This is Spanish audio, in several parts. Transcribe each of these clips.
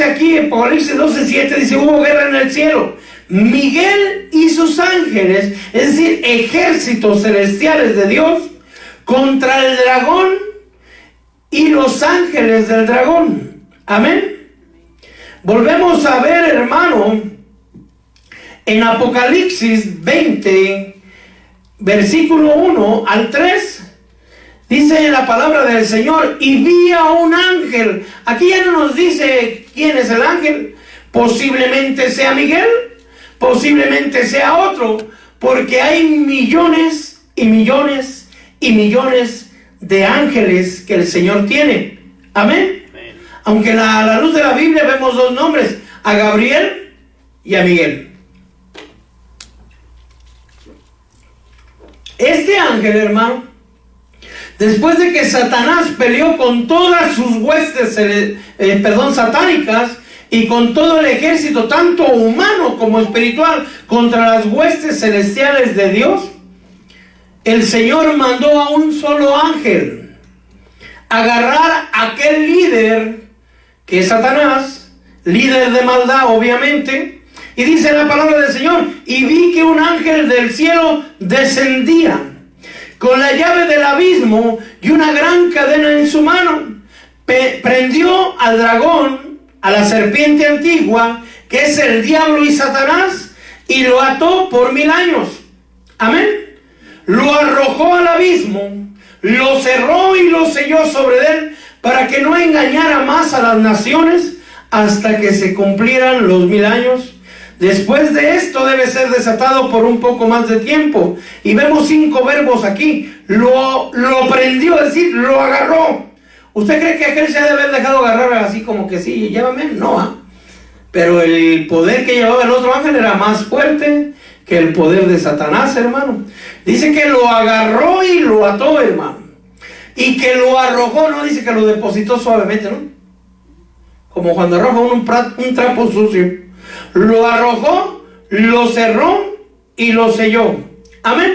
dice aquí en Apocalipsis 12:7, dice, hubo guerra en el cielo. Miguel y sus ángeles, es decir, ejércitos celestiales de Dios, contra el dragón y los ángeles del dragón. Amén. Volvemos a ver, hermano, en Apocalipsis 20, versículo 1 al 3, dice la palabra del Señor, y vi a un ángel. Aquí ya no nos dice quién es el ángel. Posiblemente sea Miguel, posiblemente sea otro, porque hay millones y millones y millones de ángeles que el Señor tiene. Amén. Amén. Aunque a la luz de la Biblia vemos dos nombres, a Gabriel y a Miguel. Este ángel, hermano, después de que Satanás peleó con todas sus huestes satánicas y con todo el ejército, tanto humano como espiritual, contra las huestes celestiales de Dios, el Señor mandó a un solo ángel agarrar a aquel líder que es Satanás, líder de maldad obviamente, y dice la palabra del Señor, y vi que un ángel del cielo descendía con la llave del abismo y una gran cadena en su mano. Prendió al dragón, a la serpiente antigua, que es el diablo y Satanás, y lo ató por 1000 años. Amén. Lo arrojó al abismo, lo cerró y lo selló sobre él, para que no engañara más a las naciones hasta que se cumplieran los 1000 años. Después de esto debe ser desatado por un poco más de tiempo. Y vemos 5 verbos aquí. Lo prendió, es decir, lo agarró. ¿Usted cree que aquel se ha de haber dejado agarrar así como que sí, llévame? No, pero el poder que llevaba el otro ángel era más fuerte que el poder de Satanás, hermano. Dice que lo agarró y lo ató, hermano. Y que lo arrojó, no dice que lo depositó suavemente, ¿no? Como cuando arroja un trapo sucio. Lo arrojó, lo cerró y lo selló. Amén.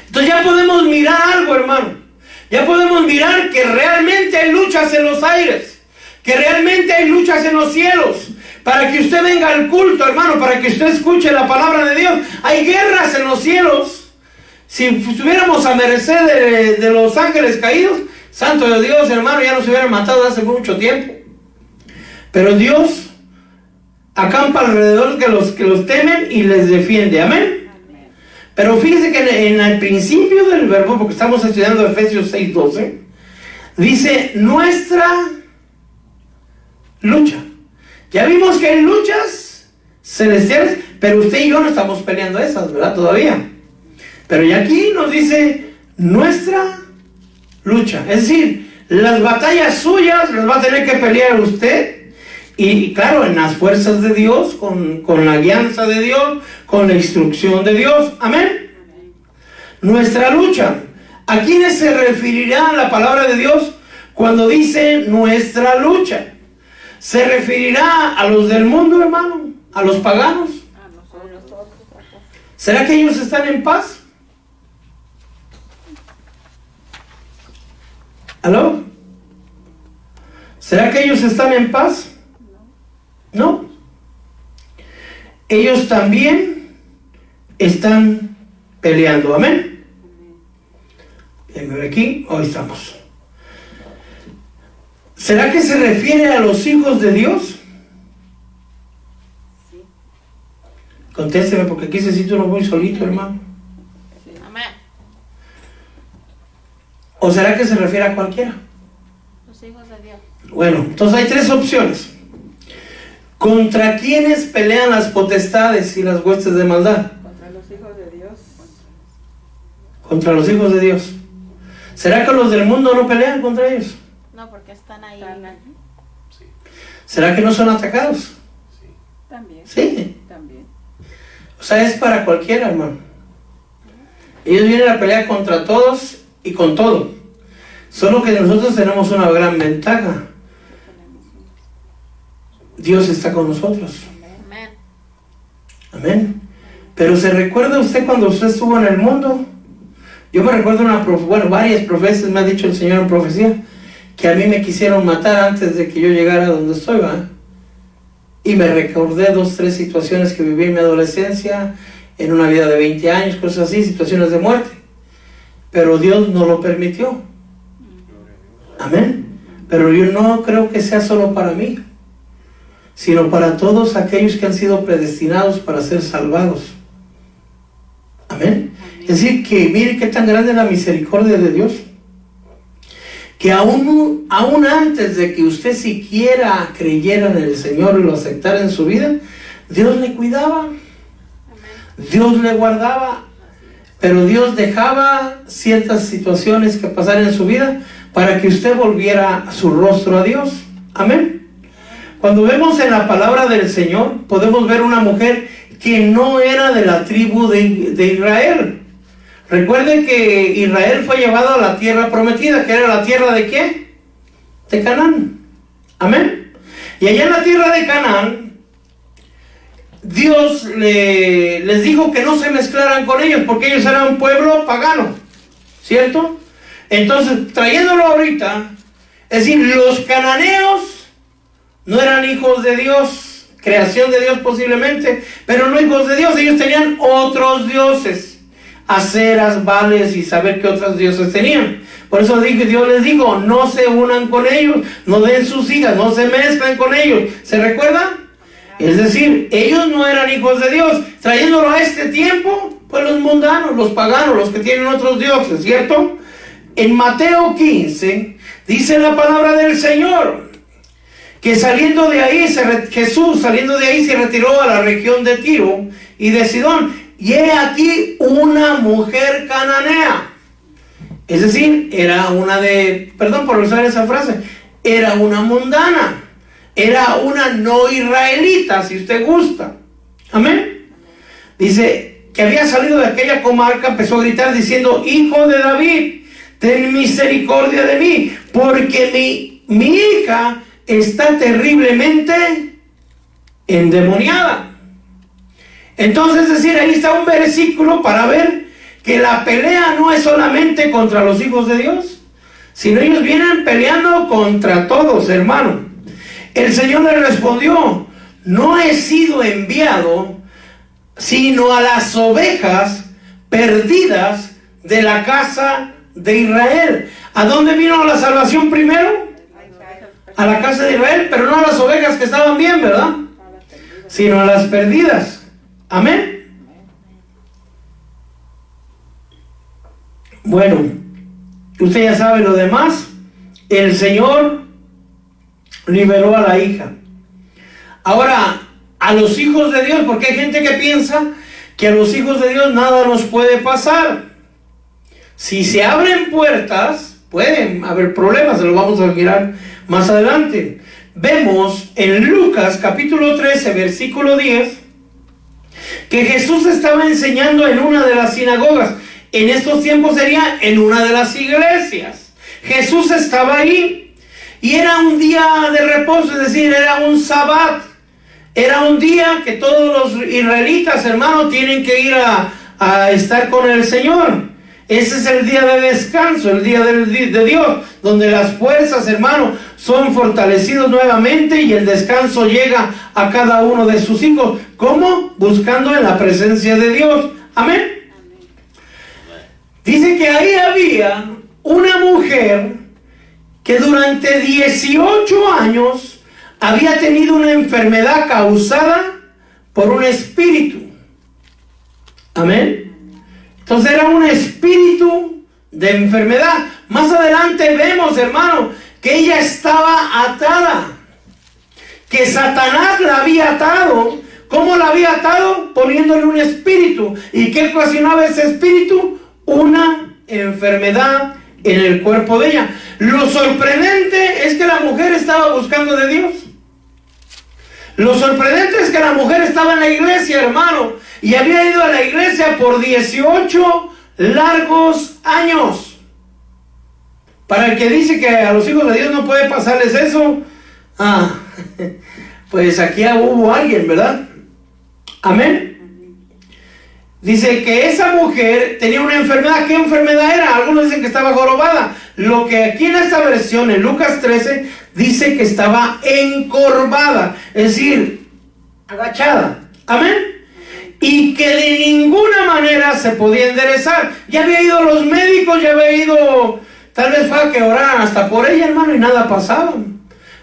Entonces ya podemos mirar algo, hermano. Ya podemos mirar que realmente hay luchas en los aires, que realmente hay luchas en los cielos. Para que usted venga al culto, hermano, para que usted escuche la palabra de Dios. Hay guerras en los cielos. Si estuviéramos a merced de los ángeles caídos, santo de Dios, hermano, ya nos hubieran matado hace mucho tiempo. Pero Dios acampa alrededor de los que los temen y les defiende. Amén. Pero fíjese que en el principio del verbo, porque estamos estudiando Efesios 6:12, dice nuestra lucha. Ya vimos que hay luchas celestiales, pero usted y yo no estamos peleando esas, ¿verdad? Todavía. Pero ya aquí nos dice nuestra lucha. Es decir, las batallas suyas las va a tener que pelear usted. Y claro, en las fuerzas de Dios, con la alianza de Dios, con la instrucción de Dios. Amén. Nuestra lucha. ¿A quiénes se referirá la palabra de Dios cuando dice nuestra lucha? ¿Se referirá a los del mundo, hermano? ¿A los paganos? ¿Será que ellos están en paz? ¿Aló? ¿Será que ellos están en paz? No. Ellos también están peleando. Amén. Déjenme ver aquí. Hoy estamos. ¿Será que se refiere a los hijos de Dios? Sí. Contésteme, porque aquí se siente uno muy solito, hermano. Sí. Amén. ¿O será que se refiere a cualquiera? Los hijos de Dios. Bueno, entonces hay 3 opciones. ¿Contra quiénes pelean las potestades y las huestes de maldad? Contra los hijos de Dios. Contra los hijos de Dios. ¿Será que los del mundo no pelean contra ellos? No, porque están ahí. Sí. ¿Será que no son atacados? Sí. También. Sí. También. O sea, es para cualquiera, hermano. Ellos vienen a pelear contra todos y con todo. Solo que nosotros tenemos una gran ventaja. Dios está con nosotros. Amén. Amén. Pero ¿se recuerda usted cuando usted estuvo en el mundo? Yo me recuerdo varias profecías me ha dicho el Señor en profecía, que a mí me quisieron matar antes de que yo llegara a donde estoy, ¿va? Y me recordé 2, 3 situaciones que viví en mi adolescencia, en una vida de 20 años, cosas así, situaciones de muerte. Pero Dios no lo permitió. Amén. Pero yo no creo que sea solo para mí, sino para todos aquellos que han sido predestinados para ser salvados. Amén. Es decir, que mire qué tan grande es la misericordia de Dios, que aún antes de que usted siquiera creyera en el Señor y lo aceptara en su vida, Dios le cuidaba, Dios le guardaba, pero Dios dejaba ciertas situaciones que pasaran en su vida para que usted volviera su rostro a Dios. Amén. Cuando vemos en la palabra del Señor, podemos ver una mujer que no era de la tribu de Israel. Recuerden que Israel fue llevado a la tierra prometida, que era la tierra de ¿qué? De Canaán. Amén. Y allá en la tierra de Canaán, Dios les dijo que no se mezclaran con ellos, porque ellos eran un pueblo pagano, ¿cierto? Entonces, trayéndolo ahorita, es decir, los cananeos no eran hijos de Dios, creación de Dios posiblemente, pero no hijos de Dios. Ellos tenían otros dioses, Aseras, Baales y saber qué otros dioses tenían. Por eso Dios les dijo, no se unan con ellos, no den sus hijas, no se mezclen con ellos. ¿Se recuerda? Es decir, ellos no eran hijos de Dios. Trayéndolo a este tiempo, pues los mundanos, los paganos, los que tienen otros dioses, ¿cierto? En Mateo 15, dice la palabra del Señor, que saliendo de ahí, Jesús saliendo de ahí se retiró a la región de Tiro y de Sidón. Y he aquí una mujer cananea. Es decir, era una perdón por usar esa frase, era una mundana, era una no israelita, si usted gusta. Amén. Dice que había salido de aquella comarca, empezó a gritar diciendo, Hijo de David, ten misericordia de mí, porque mi hija está terriblemente endemoniada. Entonces, es decir, ahí está un versículo para ver que la pelea no es solamente contra los hijos de Dios, sino ellos vienen peleando contra todos, hermano. El Señor le respondió, no he sido enviado sino a las ovejas perdidas de la casa de Israel. ¿A dónde vino la salvación primero? A la casa de Israel, pero no a las ovejas que estaban bien, ¿verdad? Sino a las perdidas. Amén. Bueno, usted ya sabe lo demás. El Señor liberó a la hija. Ahora, a los hijos de Dios, porque hay gente que piensa que a los hijos de Dios nada nos puede pasar. Si se abren puertas, pueden haber problemas, se lo vamos a mirar más adelante. Vemos en Lucas capítulo 13, versículo 10, que Jesús estaba enseñando en una de las sinagogas. En estos tiempos sería en una de las iglesias. Jesús estaba ahí y era un día de reposo, es decir, era un sabbat. Era un día que todos los israelitas, hermanos, tienen que ir a estar con el Señor. Ese es el día de descanso, el día de Dios, donde las fuerzas, hermano, son fortalecidos nuevamente y el descanso llega a cada uno de sus hijos. ¿Cómo? Buscando en la presencia de Dios. Amén. Dice que ahí había una mujer que durante 18 años había tenido una enfermedad causada por un espíritu. Amén. Entonces era un espíritu de enfermedad. Más adelante vemos, hermano, que ella estaba atada, que Satanás la había atado. ¿Cómo la había atado? Poniéndole un espíritu. ¿Y qué ocasionaba ese espíritu? Una enfermedad en el cuerpo de ella. Lo sorprendente es que la mujer estaba buscando de Dios. Lo sorprendente es que la mujer estaba en la iglesia, hermano, y había ido a la iglesia por 18 largos años. Para el que dice que a los hijos de Dios no puede pasarles eso, pues aquí hubo alguien, ¿verdad? Amén. Dice que esa mujer tenía una enfermedad. ¿Qué enfermedad era? Algunos dicen que estaba jorobada, lo que aquí en esta versión, en Lucas 13, dice que estaba encorvada, es decir, agachada. Amén. Y que de ninguna manera se podía enderezar. Ya había ido los médicos, ya había ido, tal vez fue a que oraran hasta por ella, hermano, y nada pasaba.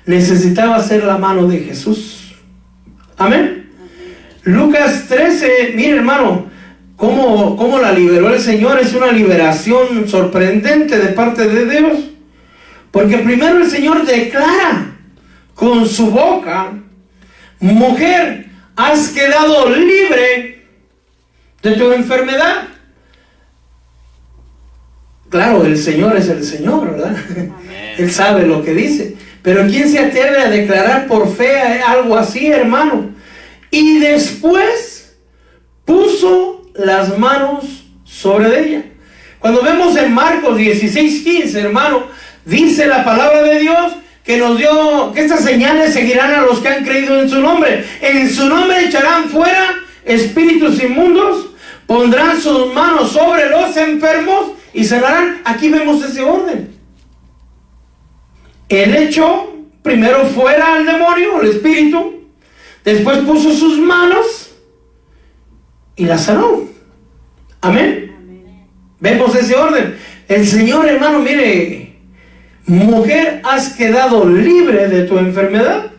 Necesitaba ser la mano de Jesús. Amén. Lucas 13, mire, hermano, cómo la liberó el Señor. Es una liberación sorprendente de parte de Dios. Porque primero el Señor declara con su boca: mujer, has quedado libre de tu enfermedad. Claro, el Señor es el Señor, ¿verdad? Amén. Él sabe lo que dice. Pero ¿quién se atreve a declarar por fe algo así, hermano? Y después puso las manos sobre ella. Cuando vemos en Marcos 16:15, hermano, dice la palabra de Dios que nos dio, que estas señales seguirán a los que han creído en su nombre. En su nombre echarán fuera espíritus inmundos, pondrán sus manos sobre los enfermos y sanarán. Aquí vemos ese orden. Él echó primero fuera al demonio, el espíritu, después puso sus manos y la sanó. Amén. Amén. Vemos ese orden. El Señor, hermano, mire, mujer, has quedado libre de tu enfermedad.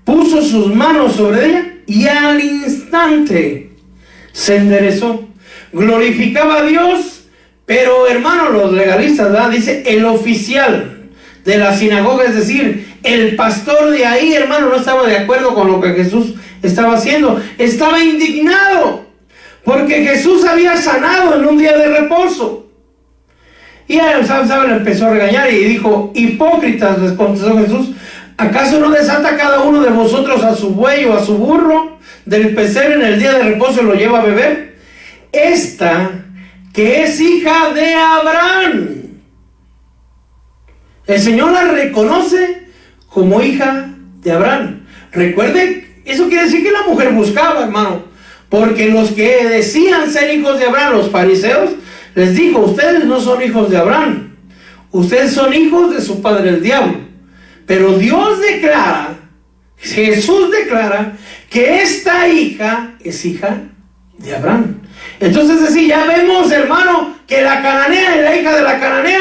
Puso sus manos sobre ella y al instante se enderezó. Glorificaba a Dios, pero hermano, los legalistas, ¿verdad? Dice el oficial de la sinagoga, es decir, el pastor de ahí, hermano, no estaba de acuerdo con lo que Jesús estaba haciendo. Estaba indignado porque Jesús había sanado en un día de reposo. Y él, ¿saben? Empezó a regañar y dijo: hipócritas, les contestó Jesús, ¿acaso no desata cada uno de vosotros a su buey o a su burro del pesebre en el día de reposo y lo lleva a beber? Esta, que es hija de Abraham, el Señor la reconoce como hija de Abraham. Recuerde, eso quiere decir que la mujer buscaba, hermano, porque los que decían ser hijos de Abraham, los fariseos, les dijo: ustedes no son hijos de Abraham, ustedes son hijos de su padre el diablo. Pero Dios declara, Jesús declara, que esta hija es hija de Abraham. Entonces, así ya vemos, hermano, que la cananea, la hija de la cananea,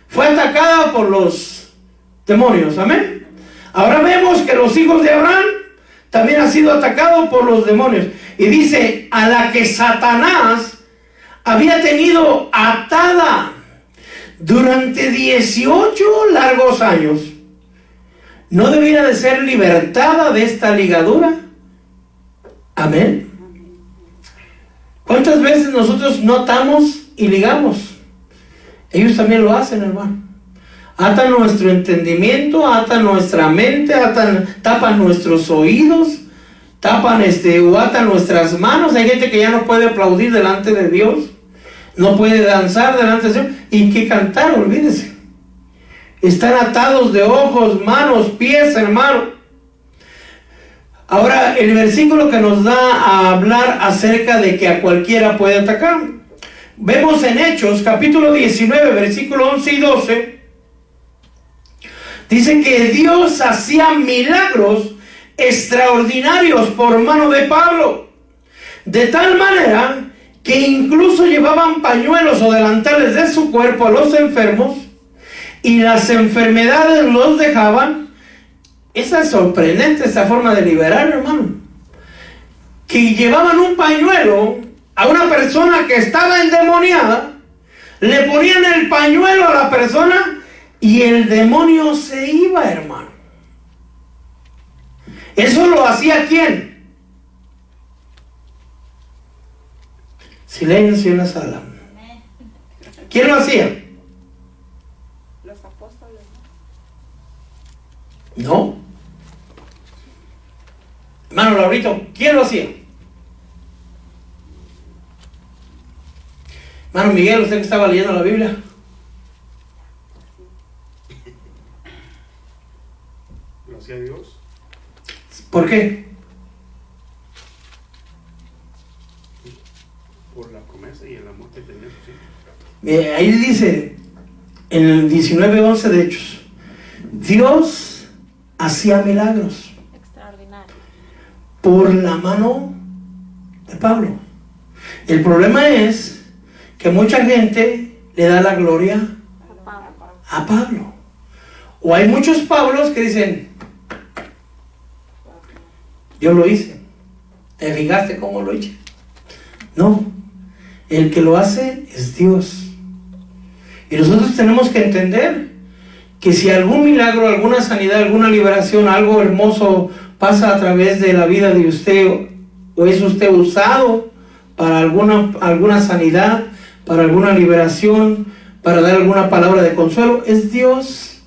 fue atacada por los demonios. Amén. Ahora vemos que los hijos de Abraham también han sido atacados por los demonios. Y dice: a la que Satanás había tenido atada durante 18 largos años, ¿no debiera de ser libertada de esta ligadura? Amén. ¿Cuántas veces nosotros no atamos y ligamos? Ellos también lo hacen, hermano. Atan nuestro entendimiento, atan nuestra mente, tapan nuestros oídos, tapan o atan nuestras manos. Hay gente que ya no puede aplaudir delante de Dios, no puede danzar delante de Dios, y que cantar, olvídese. Están atados de ojos, manos, pies, hermano. Ahora, el versículo que nos da a hablar acerca de que a cualquiera puede atacar. Vemos en Hechos, capítulo 19, versículo 11 y 12. Dice que Dios hacía milagros extraordinarios por mano de Pablo, de tal manera que incluso llevaban pañuelos o delantales de su cuerpo a los enfermos y las enfermedades los dejaban. Esa es sorprendente, esa forma de liberar, hermano. Que llevaban un pañuelo a una persona que estaba endemoniada, le ponían el pañuelo a la persona y el demonio se iba, hermano. ¿Eso lo hacía quién? Silencio en la sala. ¿Quién lo hacía? Los apóstoles. No. Hermano Laurito, ¿quién lo hacía? Hermano Miguel, usted que estaba leyendo la Biblia. ¿Lo hacía Dios? ¿Por qué? Por la promesa y el amor que tenía sus hijos. Ahí dice, en el 19:11 de Hechos, Dios hacía milagros Extraordinario. por la mano de Pablo. El problema es que mucha gente le da la gloria a Pablo. O hay muchos Pablos que dicen, yo lo hice. ¿Te fijaste cómo lo hice? No, el que lo hace es Dios. Y nosotros tenemos que entender que si algún milagro, alguna sanidad, alguna liberación, algo hermoso pasa a través de la vida de usted, o es usted usado para alguna sanidad, para alguna liberación, para dar alguna palabra de consuelo, es Dios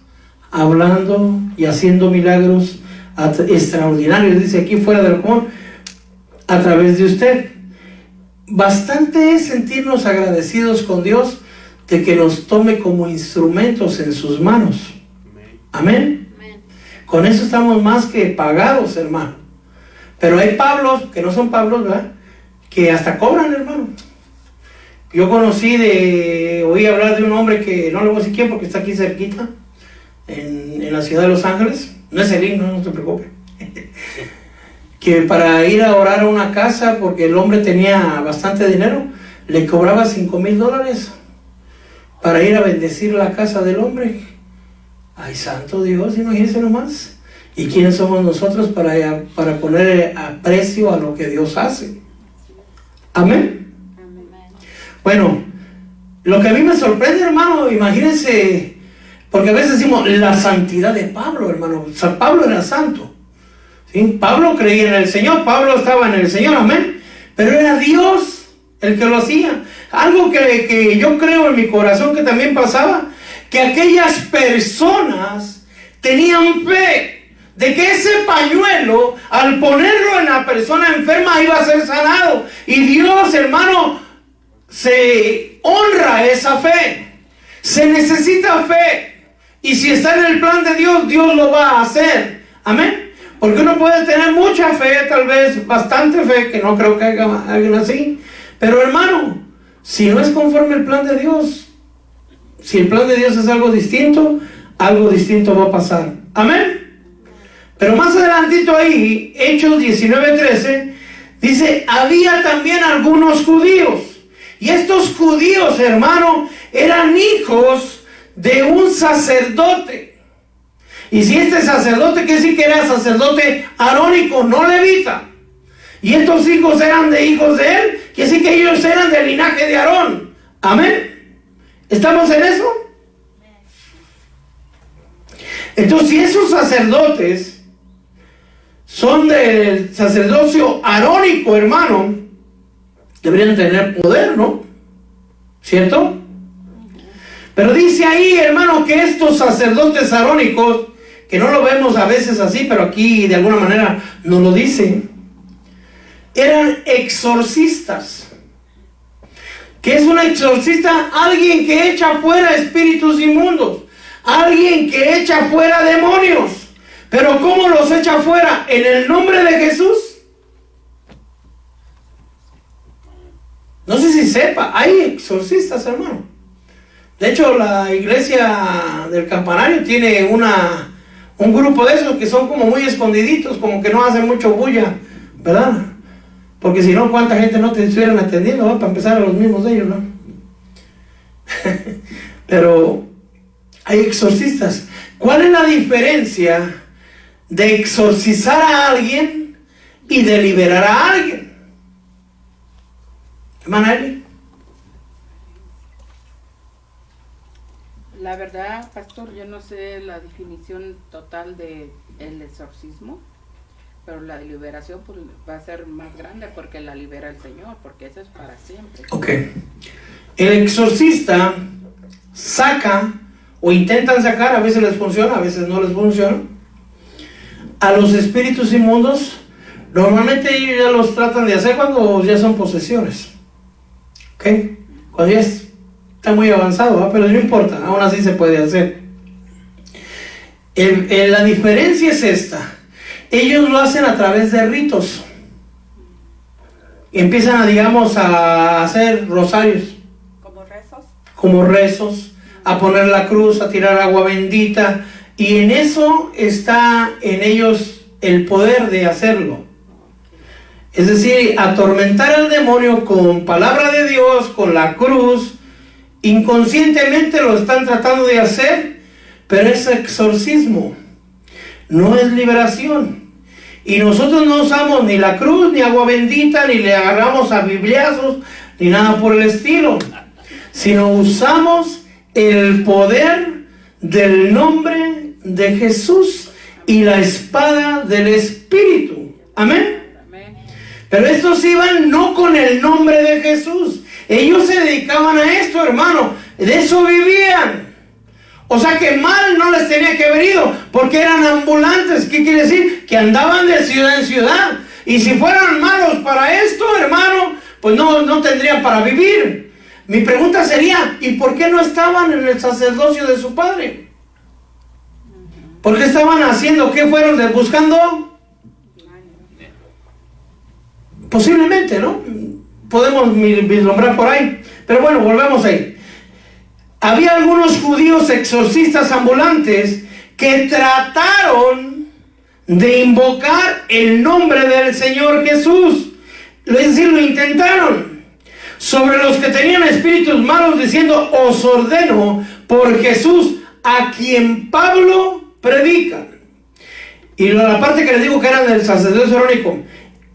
hablando y haciendo milagros extraordinarios, dice aquí fuera del común, a través de usted. Bastante es sentirnos agradecidos con Dios de que nos tome como instrumentos en sus manos. Amén. Amén. Con eso estamos más que pagados, hermano. Pero hay Pablos, que no son Pablos, ¿verdad?, que hasta cobran, hermano. Yo oí hablar de un hombre que, no le voy a decir quién porque está aquí cerquita, en la ciudad de Los Ángeles. No es el himno, no se preocupe. Que para ir a orar a una casa, porque el hombre tenía bastante dinero, le cobraba $5,000 para ir a bendecir la casa del hombre. Ay, santo Dios, imagínense nomás. ¿Y quiénes somos nosotros para poner a precio a lo que Dios hace? Amén. Amén. Bueno, lo que a mí me sorprende, hermano, imagínense, porque a veces decimos la santidad de Pablo, hermano. O sea, Pablo era santo, ¿sí? Pablo creía en el Señor, Pablo estaba en el Señor, amén. Pero era Dios el que lo hacía. Algo que yo creo en mi corazón que también pasaba, que aquellas personas tenían fe de que ese pañuelo, al ponerlo en la persona enferma, iba a ser sanado. Y Dios, hermano, se honra esa fe. Se necesita fe. Y si está en el plan de Dios, Dios lo va a hacer. Amén. Porque uno puede tener mucha fe, tal vez bastante fe, que no creo que haya alguien así. Pero hermano, si no es conforme al plan de Dios, si el plan de Dios es algo distinto va a pasar. Amén. Pero más adelantito ahí, Hechos 19:13, dice, había también algunos judíos. Y estos judíos, hermano, eran hijos de un sacerdote. Y si este sacerdote, quiere decir que era sacerdote arónico, no levita. Y estos hijos eran de hijos de él, quiere decir que ellos eran del linaje de Aarón. Amén. ¿Estamos en eso? Entonces, si esos sacerdotes son del sacerdocio arónico, hermano, deberían tener poder, ¿no? ¿Cierto? Pero dice ahí, hermano, que estos sacerdotes arónicos, que no lo vemos a veces así, pero aquí de alguna manera nos lo dice, eran exorcistas. ¿Qué es un exorcista? Alguien que echa fuera espíritus inmundos, alguien que echa fuera demonios. Pero ¿cómo los echa fuera? ¿En el nombre de Jesús? No sé si sepa, hay exorcistas, hermano. De hecho, la iglesia del Campanario tiene un grupo de esos que son como muy escondiditos, como que no hacen mucho bulla, ¿verdad? Porque si no, ¿cuánta gente no te estuvieran atendiendo? ¿No? Para empezar, a los mismos de ellos, ¿no? Pero hay exorcistas. ¿Cuál es la diferencia de exorcizar a alguien y de liberar a alguien? Hermana Eli. La verdad, pastor, yo no sé la definición total de el exorcismo, pero la liberación pues, va a ser más grande porque la libera el Señor, porque eso es para siempre. Ok. El exorcista saca o intentan sacar, a veces les funciona, a veces no les funciona, a los espíritus inmundos. Normalmente ellos ya los tratan de hacer cuando ya son posesiones. ¿Ok? Cuando ya está muy avanzado, ¿va? Pero no importa, aún así se puede hacer. La diferencia es esta. Ellos lo hacen a través de ritos. Empiezan a, digamos, a hacer rosarios. Como rezos. Como rezos. a poner la cruz, a tirar agua bendita, y en eso está en ellos el poder de hacerlo. Es decir, atormentar al demonio con palabra de Dios, con la cruz. Inconscientemente lo están tratando de hacer, pero es exorcismo, no es liberación. Y nosotros no usamos ni la cruz, ni agua bendita, ni le agarramos a bibliazos, ni nada por el estilo, sino usamos el poder del nombre de Jesús y la espada del Espíritu. Amén. Pero estos iban no con el nombre de Jesús. Ellos se dedicaban a esto, hermano. De eso vivían. O sea que mal no les tenía que haber ido, porque eran ambulantes. ¿Qué quiere decir? Que andaban de ciudad en ciudad. Y si fueran malos para esto, hermano, pues no tendrían para vivir. Mi pregunta sería, ¿y por qué no estaban en el sacerdocio de su padre? ¿Por qué estaban haciendo? ¿Qué fueron buscando? Posiblemente, ¿no? Podemos vislumbrar por ahí. Pero bueno, volvemos ahí. Había algunos judíos exorcistas ambulantes que trataron de invocar el nombre del Señor Jesús. Es decir, lo intentaron sobre los que tenían espíritus malos, diciendo: os ordeno por Jesús, a quien Pablo predica. Y la parte que les digo que eran del sacerdocio arónico.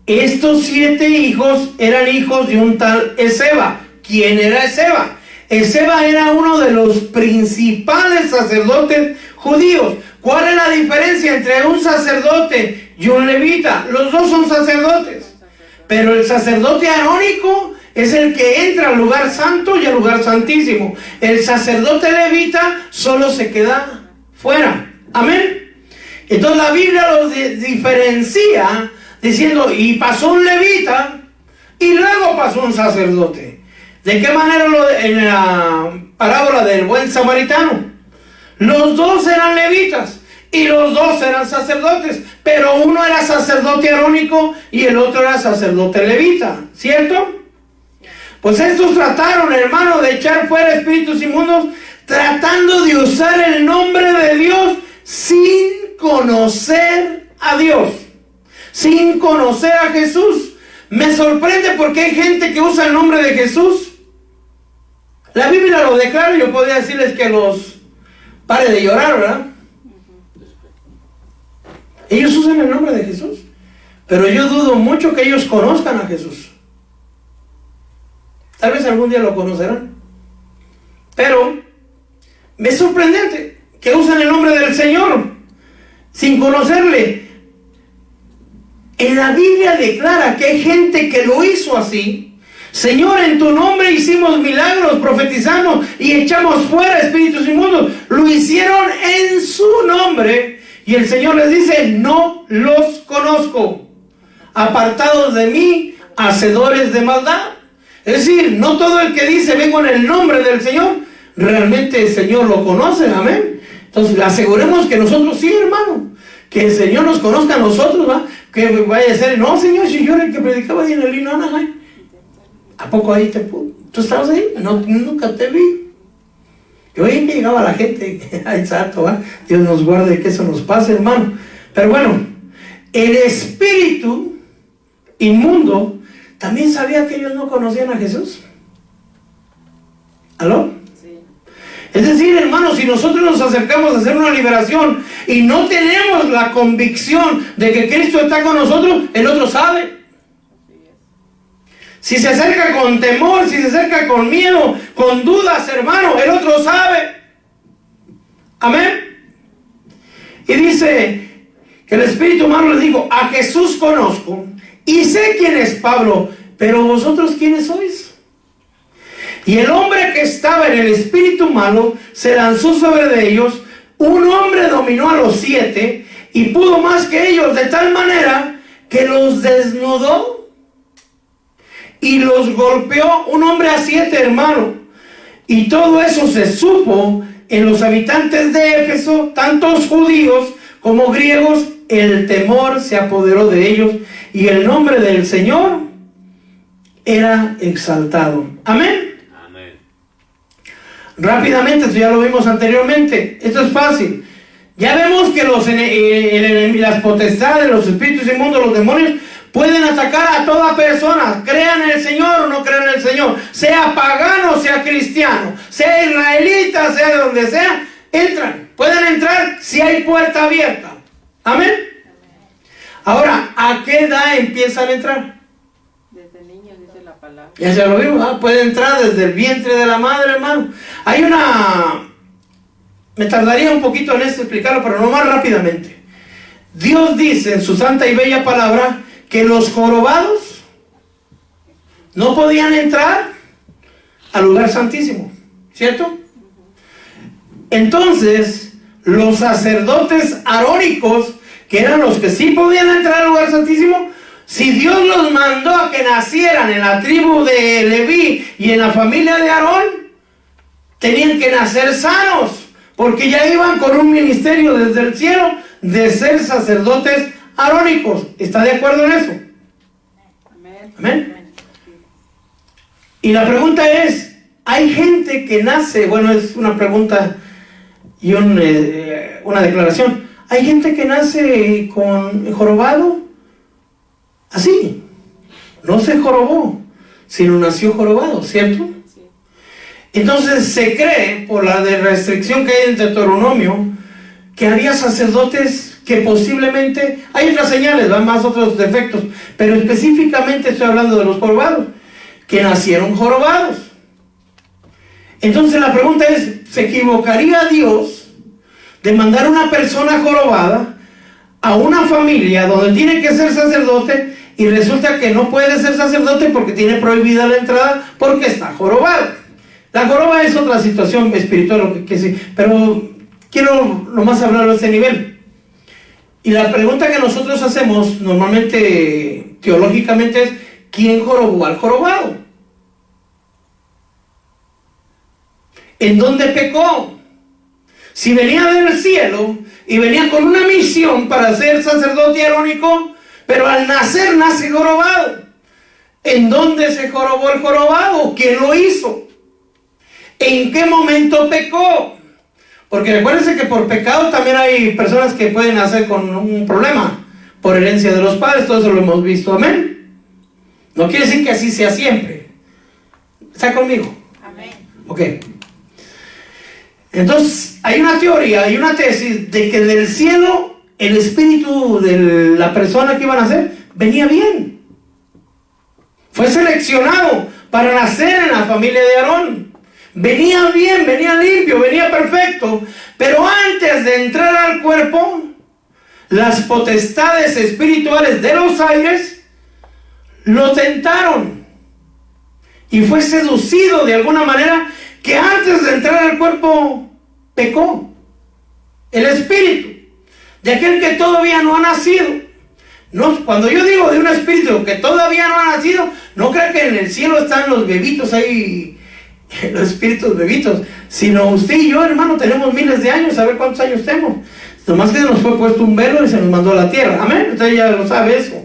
Estos 7 hijos eran hijos de un tal Esceva. ¿Quién era Esceva? Esceva era uno de los principales sacerdotes judíos. ¿Cuál es la diferencia entre un sacerdote y un levita? Los dos son sacerdotes, pero el sacerdote arónico es el que entra al lugar santo y al lugar santísimo. El sacerdote levita solo se queda fuera. Amén. Entonces la Biblia los diferencia diciendo: y pasó un levita y luego pasó un sacerdote. ¿De qué manera en la parábola del buen samaritano? Los dos eran levitas y los dos eran sacerdotes, pero uno era sacerdote arónico y el otro era sacerdote levita, ¿cierto? Pues estos trataron, hermano, de echar fuera espíritus inmundos, tratando de usar el nombre de Dios sin conocer a Dios, sin conocer a Jesús. Me sorprende porque hay gente que usa el nombre de Jesús. La Biblia lo declara. Yo podría decirles que los pare de llorar, ¿verdad? Ellos usan el nombre de Jesús, pero yo dudo mucho que ellos conozcan a Jesús. Tal vez algún día lo conocerán, pero es sorprendente que usan el nombre del Señor sin conocerle. En la Biblia declara que hay gente que lo hizo así. Señor, en tu nombre hicimos milagros, profetizamos y echamos fuera espíritus inmundos. Lo hicieron en su nombre. Y el Señor les dice: no los conozco. Apartados de mí, hacedores de maldad. Es decir, no todo el que dice vengo en el nombre del Señor, realmente el Señor lo conoce. Amén. Entonces aseguremos que nosotros sí, hermano, que el Señor nos conozca a nosotros, ¿va? Que vaya a ser: no, Señor, si yo era el que predicaba ahí en el Lino Anaheim. ¿A poco ahí tú estabas ahí? No, nunca te vi. Y hoy llegaba la gente, ay, santo, ¿va? Dios nos guarde que eso nos pase, hermano. Pero bueno, el espíritu inmundo también sabía que ellos no conocían a Jesús. ¿Aló? Sí. Es decir, hermanos, si nosotros nos acercamos a hacer una liberación y no tenemos la convicción de que Cristo está con nosotros, el otro sabe. Si se acerca con temor, si se acerca con miedo, con dudas, hermano, el otro sabe. Amén. Y dice que el espíritu malo les dijo: a Jesús conozco y sé quién es Pablo, pero vosotros ¿quiénes sois? Y el hombre que estaba en el espíritu malo se lanzó sobre de ellos. Un hombre dominó a los 7 y pudo más que ellos, de tal manera que los desnudó y los golpeó. Un hombre a 7, hermano. Y todo eso se supo en los habitantes de Éfeso, tantos judíos como griegos. El temor se apoderó de ellos y el nombre del Señor era exaltado. Amén. Amén. Rápidamente, esto ya lo vimos anteriormente. Esto es fácil. Ya vemos que las potestades, los espíritus inmundos, los demonios, pueden atacar a toda persona, crean en el Señor o no crean en el Señor, sea pagano, sea cristiano, sea israelita, sea de donde sea, entran. Pueden entrar si hay puerta abierta. Amén. Ahora, ¿a qué edad empiezan a entrar? Desde niños dice la palabra. Ya se lo vimos, ¿ah? Puede entrar desde el vientre de la madre, hermano. Me tardaría un poquito en esto explicarlo, pero no más rápidamente. Dios dice en su santa y bella palabra que los jorobados no podían entrar al lugar santísimo, ¿cierto? Entonces, los sacerdotes arónicos, que eran los que sí podían entrar al lugar santísimo, si Dios los mandó a que nacieran en la tribu de Leví y en la familia de Aarón, tenían que nacer sanos, porque ya iban con un ministerio desde el cielo de ser sacerdotes arónicos. ¿Está de acuerdo en eso? Amén. Amén. Y la pregunta es, hay gente que nace, bueno, es una pregunta y una declaración. Hay gente que nace con jorobado, así, no se jorobó, sino nació jorobado, ¿cierto? Sí. Entonces se cree, por la restricción que hay en Deuteronomio, que había sacerdotes que posiblemente, hay otras señales, van más otros defectos, pero específicamente estoy hablando de los jorobados, que nacieron jorobados. Entonces la pregunta es, ¿se equivocaría Dios de mandar una persona jorobada a una familia donde tiene que ser sacerdote y resulta que no puede ser sacerdote porque tiene prohibida la entrada porque está jorobado? La joroba es otra situación espiritual, que sí, pero quiero nomás hablarlo a ese nivel. Y la pregunta que nosotros hacemos normalmente, teológicamente, es ¿quién jorobó al jorobado? ¿En dónde pecó? Si venía del cielo y venía con una misión para ser sacerdote arónico, pero al nacer nace jorobado. ¿En dónde se jorobó el jorobado? ¿Quién lo hizo? ¿En qué momento pecó? Porque recuérdense que por pecado también hay personas que pueden nacer con un problema por herencia de los padres. Todo eso lo hemos visto, amén. No quiere decir que así sea siempre. ¿Está conmigo? Amén. Ok. Entonces, hay una teoría, hay una tesis de que del cielo el espíritu de la persona que iba a nacer venía bien. Fue seleccionado para nacer en la familia de Aarón. Venía bien, venía limpio, venía perfecto. Pero antes de entrar al cuerpo, las potestades espirituales de los aires lo tentaron. Y fue seducido de alguna manera que antes de entrar al cuerpo pecó. El espíritu de aquel que todavía no ha nacido. No, cuando yo digo de un espíritu que todavía no ha nacido, no crean que en el cielo están los bebitos ahí, los espíritus bebitos, sino usted y yo, hermano, tenemos miles de años, a ver cuántos años tenemos. Nomás que nos fue puesto un velo y se nos mandó a la tierra. Amén. Usted ya lo sabe eso.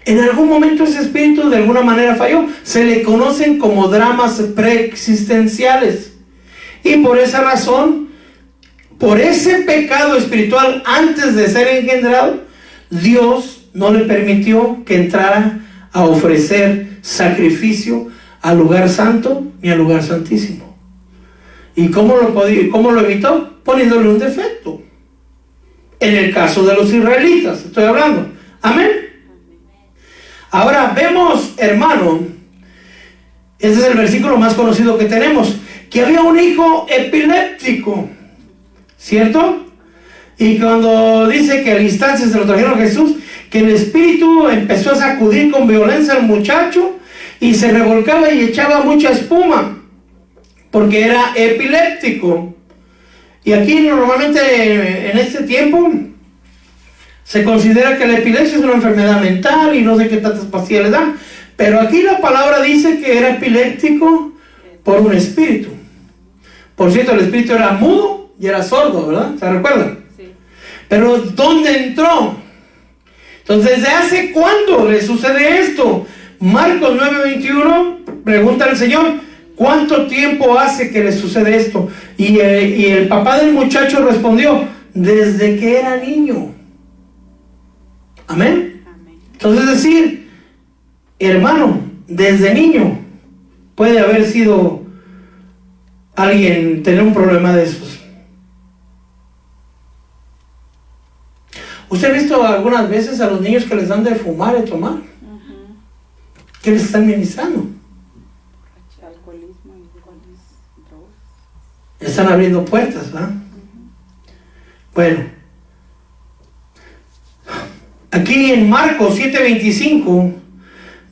En algún momento ese espíritu de alguna manera falló. Se le conocen como dramas preexistenciales. Y por esa razón, por ese pecado espiritual antes de ser engendrado, Dios no le permitió que entrara a ofrecer sacrificio al lugar santo ni al lugar santísimo. ¿Y cómo lo evitó? Poniéndole un defecto. En el caso de los israelitas, estoy hablando. Amén. Ahora vemos, hermano, ese es el versículo más conocido que tenemos, que había un hijo epiléptico, ¿cierto? Y cuando dice que al instante se lo trajeron a Jesús, que el espíritu empezó a sacudir con violencia al muchacho y se revolcaba y echaba mucha espuma, porque era epiléptico. Y aquí normalmente en este tiempo se considera que la epilepsia es una enfermedad mental y no sé qué tantas pastillas le dan. Pero aquí la palabra dice que era epiléptico por un espíritu. Por cierto, el espíritu era mudo y era sordo, ¿verdad? ¿Se recuerdan? Sí. Pero ¿dónde entró? Entonces, ¿desde hace cuándo le sucede esto? Marcos 9:21 pregunta al Señor, ¿cuánto tiempo hace que le sucede esto? Y el papá del muchacho respondió, desde que era niño. Amén. Entonces es decir, hermano, desde niño puede haber sido alguien tener un problema de esos. ¿Usted ha visto algunas veces a los niños que les dan de fumar y tomar? ¿Qué les están ministrando? Alcoholismo y drogas. Están abriendo puertas, ¿verdad? Bueno, aquí en Marcos 7:25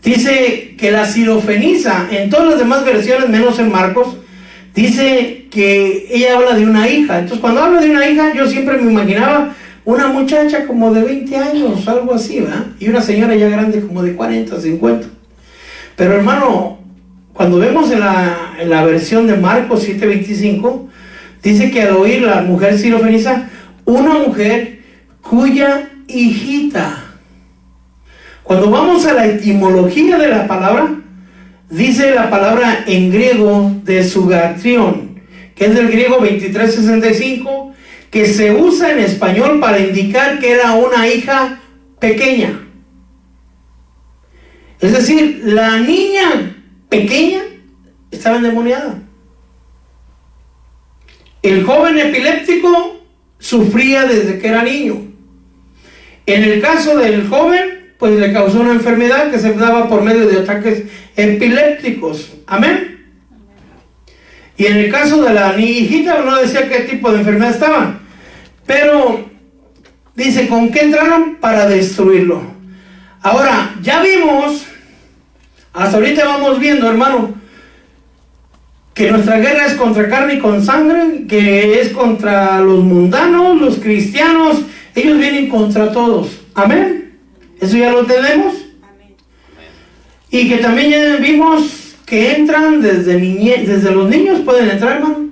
dice que la sirofeniza, en todas las demás versiones menos en Marcos, dice que ella habla de una hija. Entonces cuando habla de una hija, yo siempre me imaginaba una muchacha como de 20 años, algo así, ¿verdad? Y una señora ya grande como de 40, 50. Pero hermano, cuando vemos en la versión de Marcos 7:25, dice que al oír la mujer sirofeniza, una mujer cuya hijita. Cuando vamos a la etimología de la palabra, dice la palabra en griego de sugatrión, que es del griego 2365, que se usa en español para indicar que era una hija pequeña. Es decir, la niña pequeña estaba endemoniada. El joven epiléptico sufría desde que era niño. En el caso del joven, pues le causó una enfermedad que se daba por medio de ataques epilépticos. Amén. Y en el caso de la hijita, no decía qué tipo de enfermedad estaba, pero dice, ¿con qué entraron? Para destruirlo. Ahora, ya vimos, hasta ahorita vamos viendo, hermano, que nuestra guerra es contra carne y con sangre, que es contra los mundanos, los cristianos, ellos vienen contra todos. Amén. Eso ya lo tenemos. Amén. Y que también ya vimos que entran desde niñez, desde los niños pueden entrar, hermano.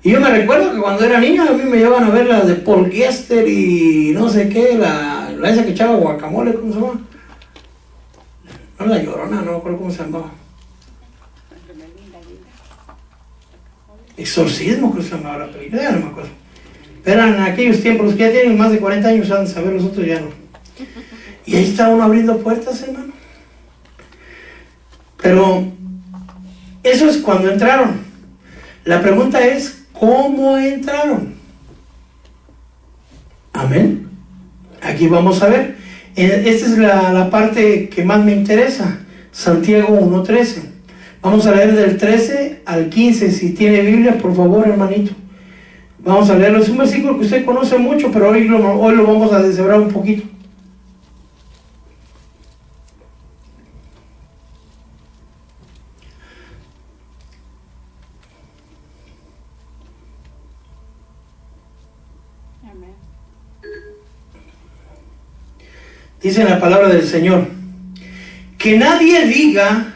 Y yo me recuerdo que cuando era niño a mí me llevaban a ver las de Paul Giester y no sé qué, la esa que echaba guacamole, ¿cómo se llama? No, la Llorona, no me acuerdo cómo se llamaba. Exorcismo, creo que se llamaba la película, ya no me acuerdo. Pero en aquellos tiempos, los que ya tienen más de 40 años, han de saber, los otros ya no. Y ahí está uno abriendo puertas, hermano. Pero eso es cuando entraron. La pregunta es, ¿cómo entraron? Amén. Aquí vamos a ver. Esta es la parte que más me interesa. Santiago 1:13. Vamos a leer del 13 al 15. Si tiene Biblia, por favor, hermanito. Vamos a leerlo. Es un versículo que usted conoce mucho, pero hoy lo vamos a deshebrar un poquito. Amén. Dice la palabra del Señor, que nadie diga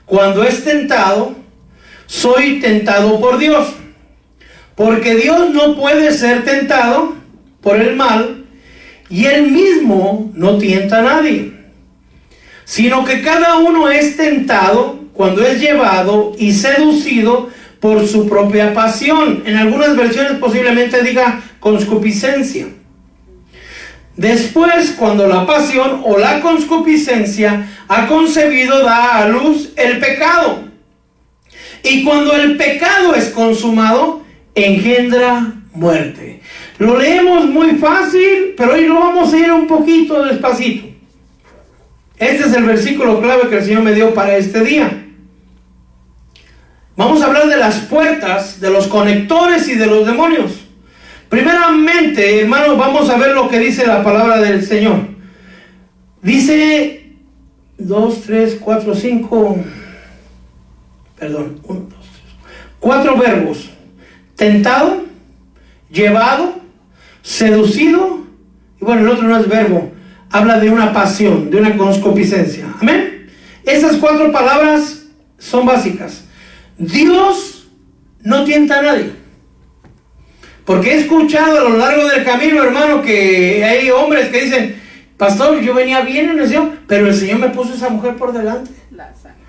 cuando es tentado, soy tentado por Dios, porque Dios no puede ser tentado por el mal, y Él mismo no tienta a nadie, sino que cada uno es tentado cuando es llevado y seducido por su propia pasión. En algunas versiones posiblemente diga concupiscencia. Después, cuando la pasión o la concupiscencia ha concebido, da a luz el pecado. Y cuando el pecado es consumado, engendra muerte. Lo leemos muy fácil, pero hoy lo vamos a ir un poquito despacito. Este es el versículo clave que el Señor me dio para este día. Vamos a hablar de las puertas, de los conectores y de los demonios. Primeramente, hermanos, vamos a ver lo que dice la palabra del Señor. Dice 4 verbos: tentado, llevado, seducido, y bueno, el otro no es verbo, habla de una pasión, de una concupiscencia. Amén. Esas 4 palabras son básicas. Dios no tienta a nadie. Porque he escuchado a lo largo del camino, hermano, que hay hombres que dicen, pastor, yo venía bien en el Señor, pero el Señor me puso esa mujer por delante. La sangre.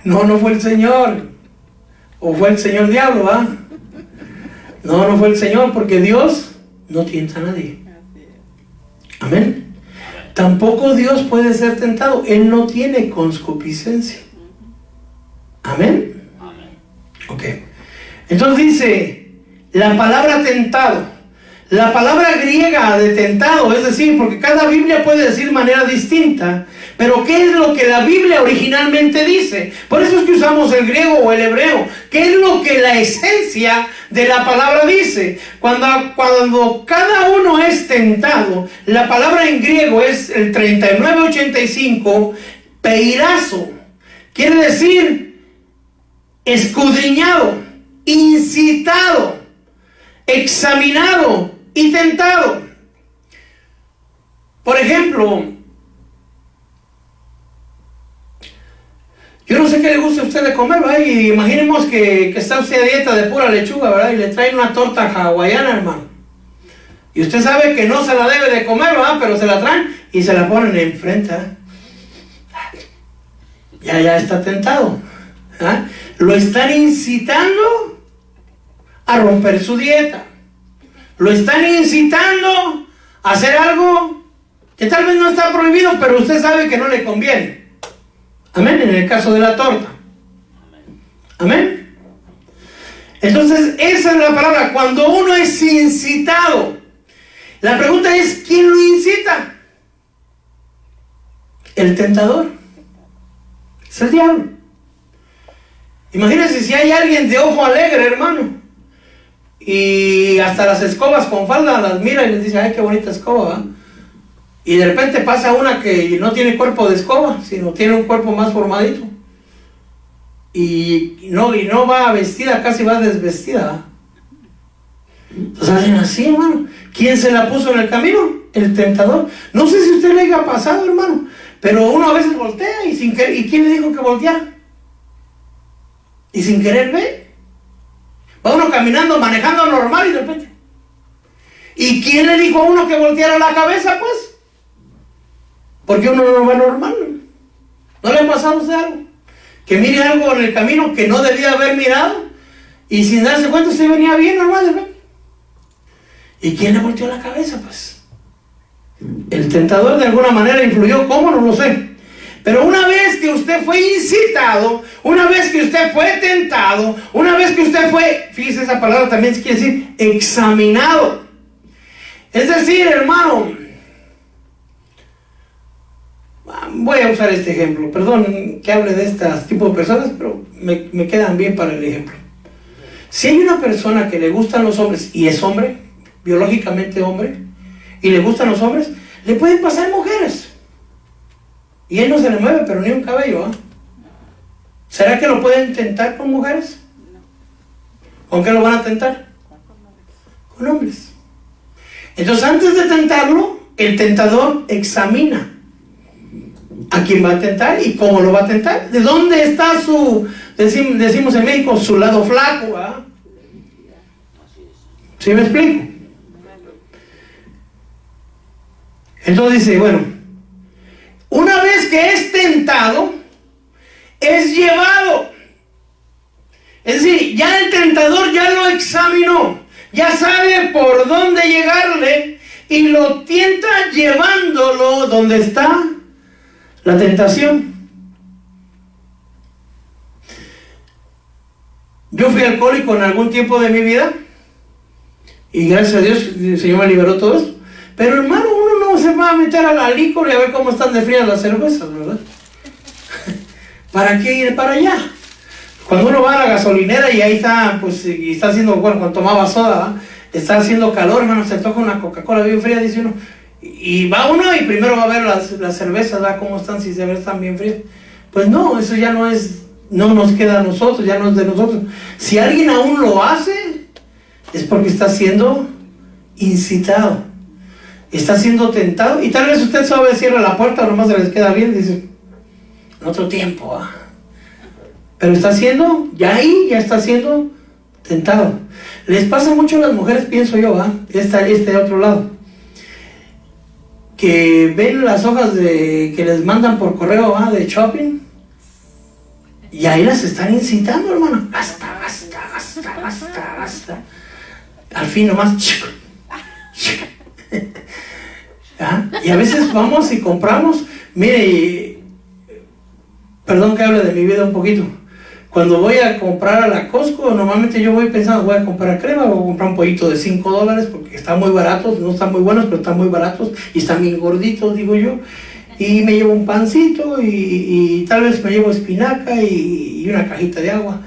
No fue el Señor. O fue el Señor diablo, ¿va? No fue el Señor, porque Dios no tienta a nadie. Amén. Tampoco Dios puede ser tentado. Él no tiene concupiscencia. Amén. Ok. Entonces dice, la palabra tentado. La palabra griega de tentado, es decir, porque cada Biblia puede decir manera distinta, pero ¿qué es lo que la Biblia originalmente dice? Por eso es que usamos el griego o el hebreo. ¿Qué es lo que la esencia de la palabra dice? Cuando cada uno es tentado, la palabra en griego es el 3985, peirazo. Quiere decir escudriñado, incitado, examinado y tentado. Por ejemplo, yo no sé qué le gusta a usted de comer, ¿verdad? Y imaginemos que está usted a dieta de pura lechuga, ¿verdad? Y le traen una torta hawaiana, hermano. Y usted sabe que no se la debe de comer, ¿verdad? Pero se la traen y se la ponen enfrente, ¿verdad? Ya está tentado, ¿verdad? Lo están incitando a romper su dieta. Lo están incitando a hacer algo que tal vez no está prohibido, pero usted sabe que no le conviene. Amén, en el caso de la torta. Amén. Entonces, esa es la palabra. Cuando uno es incitado, la pregunta es, ¿quién lo incita? El tentador. Es el diablo. Imagínense si hay alguien de ojo alegre, hermano, y hasta las escobas con falda las mira y les dice, ay, qué bonita escoba, ¿eh? Y de repente pasa una que no tiene cuerpo de escoba, sino tiene un cuerpo más formadito, y no va vestida, casi va desvestida, ¿eh? Entonces hacen así, hermano. ¿Quién se la puso en el camino? El tentador. No sé si a usted le haya pasado, hermano, pero uno a veces voltea y sin querer, ¿y quién le dijo que volteara? Y sin querer ve. Va uno caminando, manejando normal y de repente. ¿Y quién le dijo a uno que volteara la cabeza, pues? Porque uno no va normal. ¿No le ha pasado a usted algo? Que mire algo en el camino que no debía haber mirado y sin darse cuenta se venía bien normal de repente. ¿Y quién le volteó la cabeza, pues? El tentador de alguna manera influyó. ¿Cómo? No lo sé. Pero una vez que usted fue incitado, una vez que usted fue tentado, una vez que usted fue, fíjese, esa palabra también quiere decir examinado. Es decir, hermano, voy a usar este ejemplo, perdón que hable de este tipo de personas, pero me quedan bien para el ejemplo. Si hay una persona que le gustan los hombres y es hombre, biológicamente hombre, y le gustan los hombres, le pueden pasar mujeres. Y él no se le mueve, pero ni un cabello, ¿eh? ¿Será que lo pueden tentar con mujeres? No. ¿Con qué lo van a tentar? Con hombres. Entonces, antes de tentarlo, el tentador examina a quién va a tentar y cómo lo va a tentar. ¿De dónde está decimos en México, su lado flaco? ¿Ah? ¿Sí me explico? Entonces dice, bueno, una vez que es tentado, es llevado. Es decir, ya el tentador ya lo examinó, ya sabe por dónde llegarle y lo tienta llevándolo donde está la tentación. Yo fui alcohólico en algún tiempo de mi vida y gracias a Dios el Señor me liberó todo eso. Pero hermano, uno no se va a meter a la licor y a ver cómo están de frías las cervezas, ¿verdad? ¿Para qué ir para allá? Cuando uno va a la gasolinera y ahí está, pues, y está haciendo, bueno, cuando tomaba soda, ¿verdad? Está haciendo calor, hermano, se toca una Coca-Cola bien fría, dice uno, y va uno y primero va a ver las cervezas, ¿verdad? Cómo están, si se ven están bien frías. Pues no, eso ya no es, no nos queda a nosotros, ya no es de nosotros. Si alguien aún lo hace, es porque está siendo incitado. Está siendo tentado y tal vez usted sabe, cierra la puerta o nomás se les queda bien, dice, en otro tiempo, ¿ah? Pero está siendo, ya está siendo tentado. Les pasa mucho a las mujeres, pienso yo, ¿ah? Este otro lado, que ven las hojas que les mandan por correo, ¿ah? De shopping, Y ahí las están incitando, hermano. Gasta. Al fin nomás. ¿Ah? Y a veces vamos y compramos. Mire, perdón que hable de mi vida un poquito. Cuando voy a comprar a la Costco, normalmente yo voy pensando, voy a comprar crema, voy a comprar un pollito de $5 porque están muy baratos, no están muy buenos, pero están muy baratos y están bien gorditos, digo yo. Y me llevo un pancito y tal vez me llevo espinaca y una cajita de agua.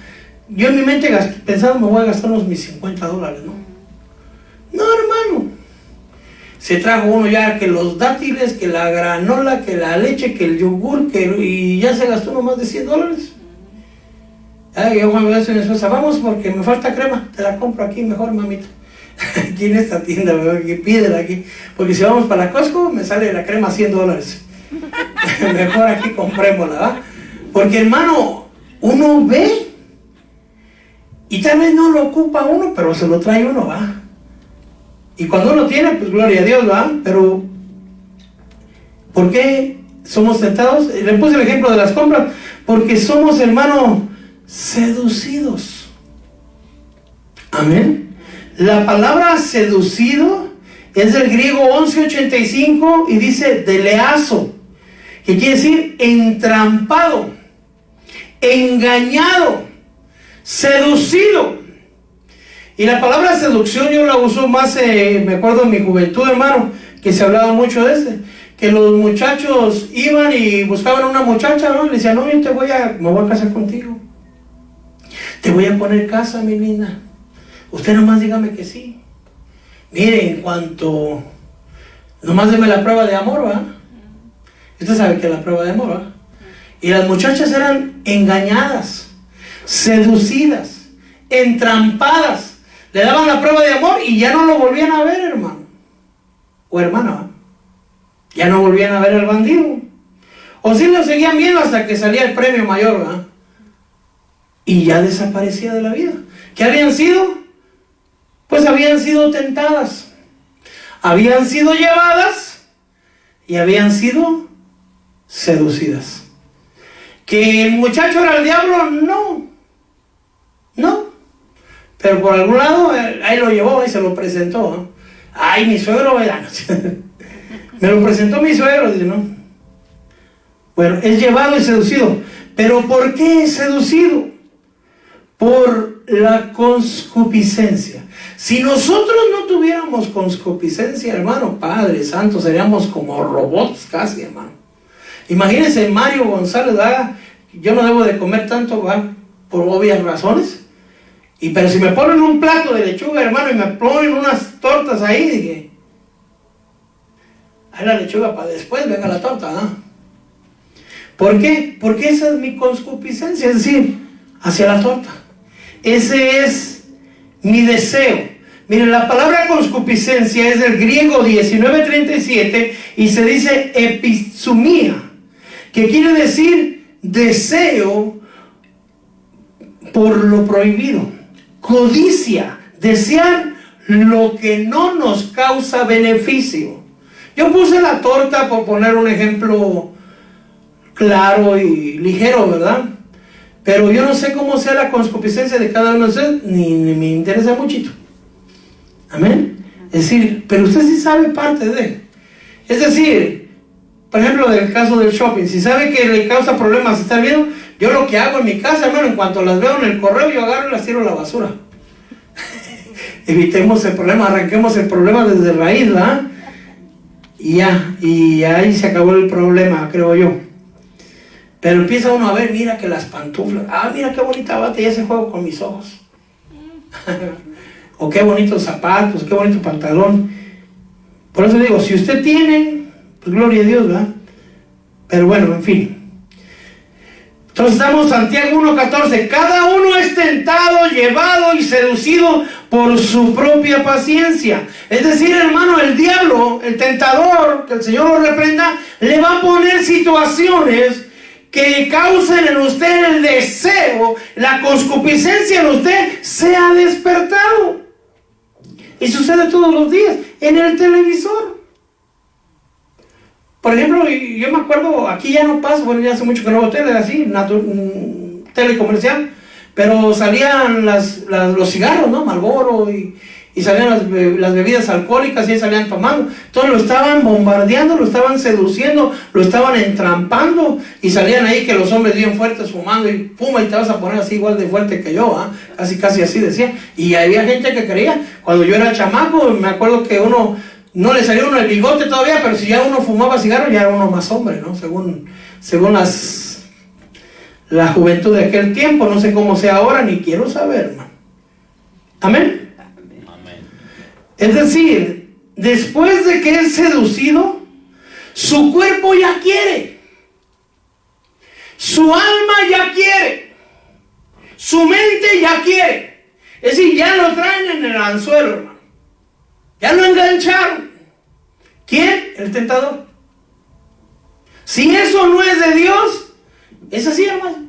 Yo en mi mente pensando, me voy a gastar mis $50, ¿no? No, hermano. Se trajo uno ya que los dátiles, que la granola, que la leche, que el yogur, y ya se gastó uno más de $100. Ay, yo cuando me dice mi esposa, vamos porque me falta crema, te la compro aquí mejor, mamita. Aquí en esta tienda, pídela aquí. Porque si vamos para la Costco, me sale la crema $100. Mejor aquí comprémosla, ¿va? Porque, hermano, uno ve y tal vez no lo ocupa uno, pero se lo trae uno, ¿va? Y cuando uno tiene, pues gloria a Dios, ¿va? Pero, ¿por qué somos tentados? Le puse el ejemplo de las compras. Porque somos, hermano, seducidos. Amén. La palabra seducido es del griego 1185 y dice deleazo, que quiere decir entrampado, engañado, seducido. Y la palabra seducción yo la uso más, me acuerdo en mi juventud, hermano, que se hablaba mucho de que los muchachos iban y buscaban una muchacha, ¿no? Le decían, no, yo me voy a casar contigo. Te voy a poner casa, mi linda. Usted nomás dígame que sí. Mire, en cuanto... Nomás deme la prueba de amor, ¿va? Usted sabe que es la prueba de amor, ¿va? Y las muchachas eran engañadas, seducidas, entrampadas. Le daban la prueba de amor y ya no lo volvían a ver, hermano. O hermana, ¿va? Ya no volvían a ver al bandido. O sí lo seguían viendo hasta que salía el premio mayor, ¿va? Y ya desaparecía de la vida. ¿Qué habían sido? Pues habían sido tentadas, habían sido llevadas y habían sido seducidas. ¿Que el muchacho era el diablo? No. Pero por algún lado, ahí lo llevó y se lo presentó, ¿no? Ay, mi suegro, me lo presentó mi suegro, dice, ¿no? Bueno, es llevado y seducido. ¿Pero por qué es seducido? Por la concupiscencia. Si nosotros no tuviéramos concupiscencia, hermano, Padre Santo, seríamos como robots casi, hermano. Imagínense Mario González, ¿verdad? Yo no debo de comer tanto, ¿verdad? Por obvias razones. Pero si me ponen un plato de lechuga, hermano, y me ponen unas tortas ahí, dije, ahí la lechuga para después, venga la torta, ¿no? ¿Por qué? Porque esa es mi concupiscencia, es decir, hacia la torta. Ese es mi deseo. Miren, la palabra concupiscencia es del griego 1937 y se dice epizumía, que quiere decir deseo por lo prohibido, codicia, desear lo que no nos causa beneficio. Yo puse la torta por poner un ejemplo claro y ligero, ¿verdad? Pero yo no sé cómo sea la concupiscencia de cada uno de ustedes, ni me interesa muchito. Amén. Es decir, pero usted sí sabe parte de. Es decir, por ejemplo, del caso del shopping, si sabe que le causa problemas estar viendo, yo lo que hago en mi casa, hermano, en cuanto las veo en el correo, yo agarro y las tiro a la basura. Evitemos el problema, arranquemos el problema desde raíz, ¿verdad? Y ahí se acabó el problema, creo yo. Pero empieza uno a ver, mira que las pantuflas, mira qué bonita bata, ya se juego con mis ojos. O qué bonitos zapatos, qué bonito pantalón. Por eso digo, si usted tiene, pues gloria a Dios, ¿verdad? Pero bueno, en fin. Entonces estamos Santiago 1:14. Cada uno es tentado, llevado y seducido por su propia paciencia. Es decir, hermano, el diablo, el tentador, que el Señor lo reprenda, le va a poner situaciones que causen en usted el deseo, la concupiscencia en usted sea despertado. Y sucede todos los días, en el televisor. Por ejemplo, yo me acuerdo, aquí ya no pasa, bueno, ya hace mucho que no veo tele así, telecomercial, pero salían los cigarros, ¿no? Marlboro y salían las bebidas alcohólicas y salían tomando. Entonces lo estaban bombardeando, lo estaban seduciendo, lo estaban entrampando y salían ahí que los hombres bien fuertes fumando y fuma y te vas a poner así igual de fuerte que yo, casi así decía. Y había gente que creía. Cuando yo era chamaco, me acuerdo que uno, no le salía uno el bigote todavía, pero si ya uno fumaba cigarro ya era uno más hombre, ¿no? Según la juventud de aquel tiempo, no sé cómo sea ahora, ni quiero saber, hermano. Amén. Es decir, después de que es seducido, su cuerpo ya quiere, su alma ya quiere, su mente ya quiere. Es decir, ya lo traen en el anzuelo, hermano. Ya lo engancharon. ¿Quién? El tentador. Si eso no es de Dios, es así, hermano.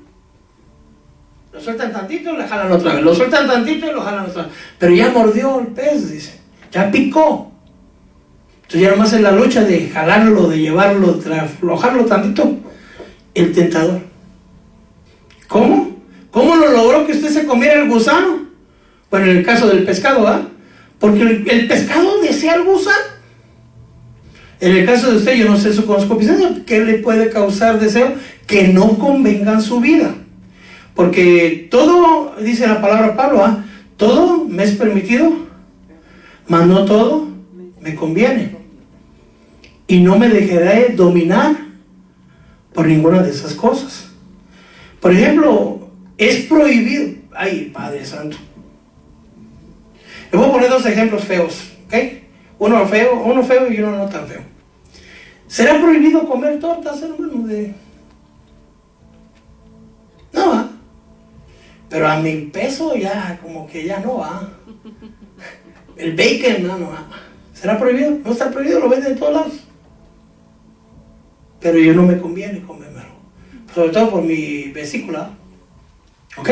Lo sueltan tantito y lo jalan otra vez. Lo sueltan tantito y lo jalan otra vez. Pero ya mordió el pez, dice. Ya picó. Entonces ya nomás es la lucha de jalarlo, de llevarlo, de aflojarlo tantito. El tentador. ¿Cómo? ¿Cómo lo logró que usted se comiera el gusano? Bueno, en el caso del pescado, porque el pescado desea el gusano. En el caso de usted, yo no sé su concupiscencia, ¿qué le puede causar deseo? Que no convenga en su vida. Porque todo, dice la palabra Pablo, todo me es permitido, mas no todo me conviene. Y no me dejaré dominar por ninguna de esas cosas. Por ejemplo, es prohibido. Ay, Padre Santo. Le voy a poner dos ejemplos feos, ¿ok? Uno feo y uno no tan feo. ¿Será prohibido comer tortas, hermano? No, pero a mi peso ya, como que ya no va. El bacon, no. ¿Será prohibido? No está prohibido, lo venden en todos lados. Pero yo no me conviene comérmelo. Sobre todo por mi vesícula. ¿Ok?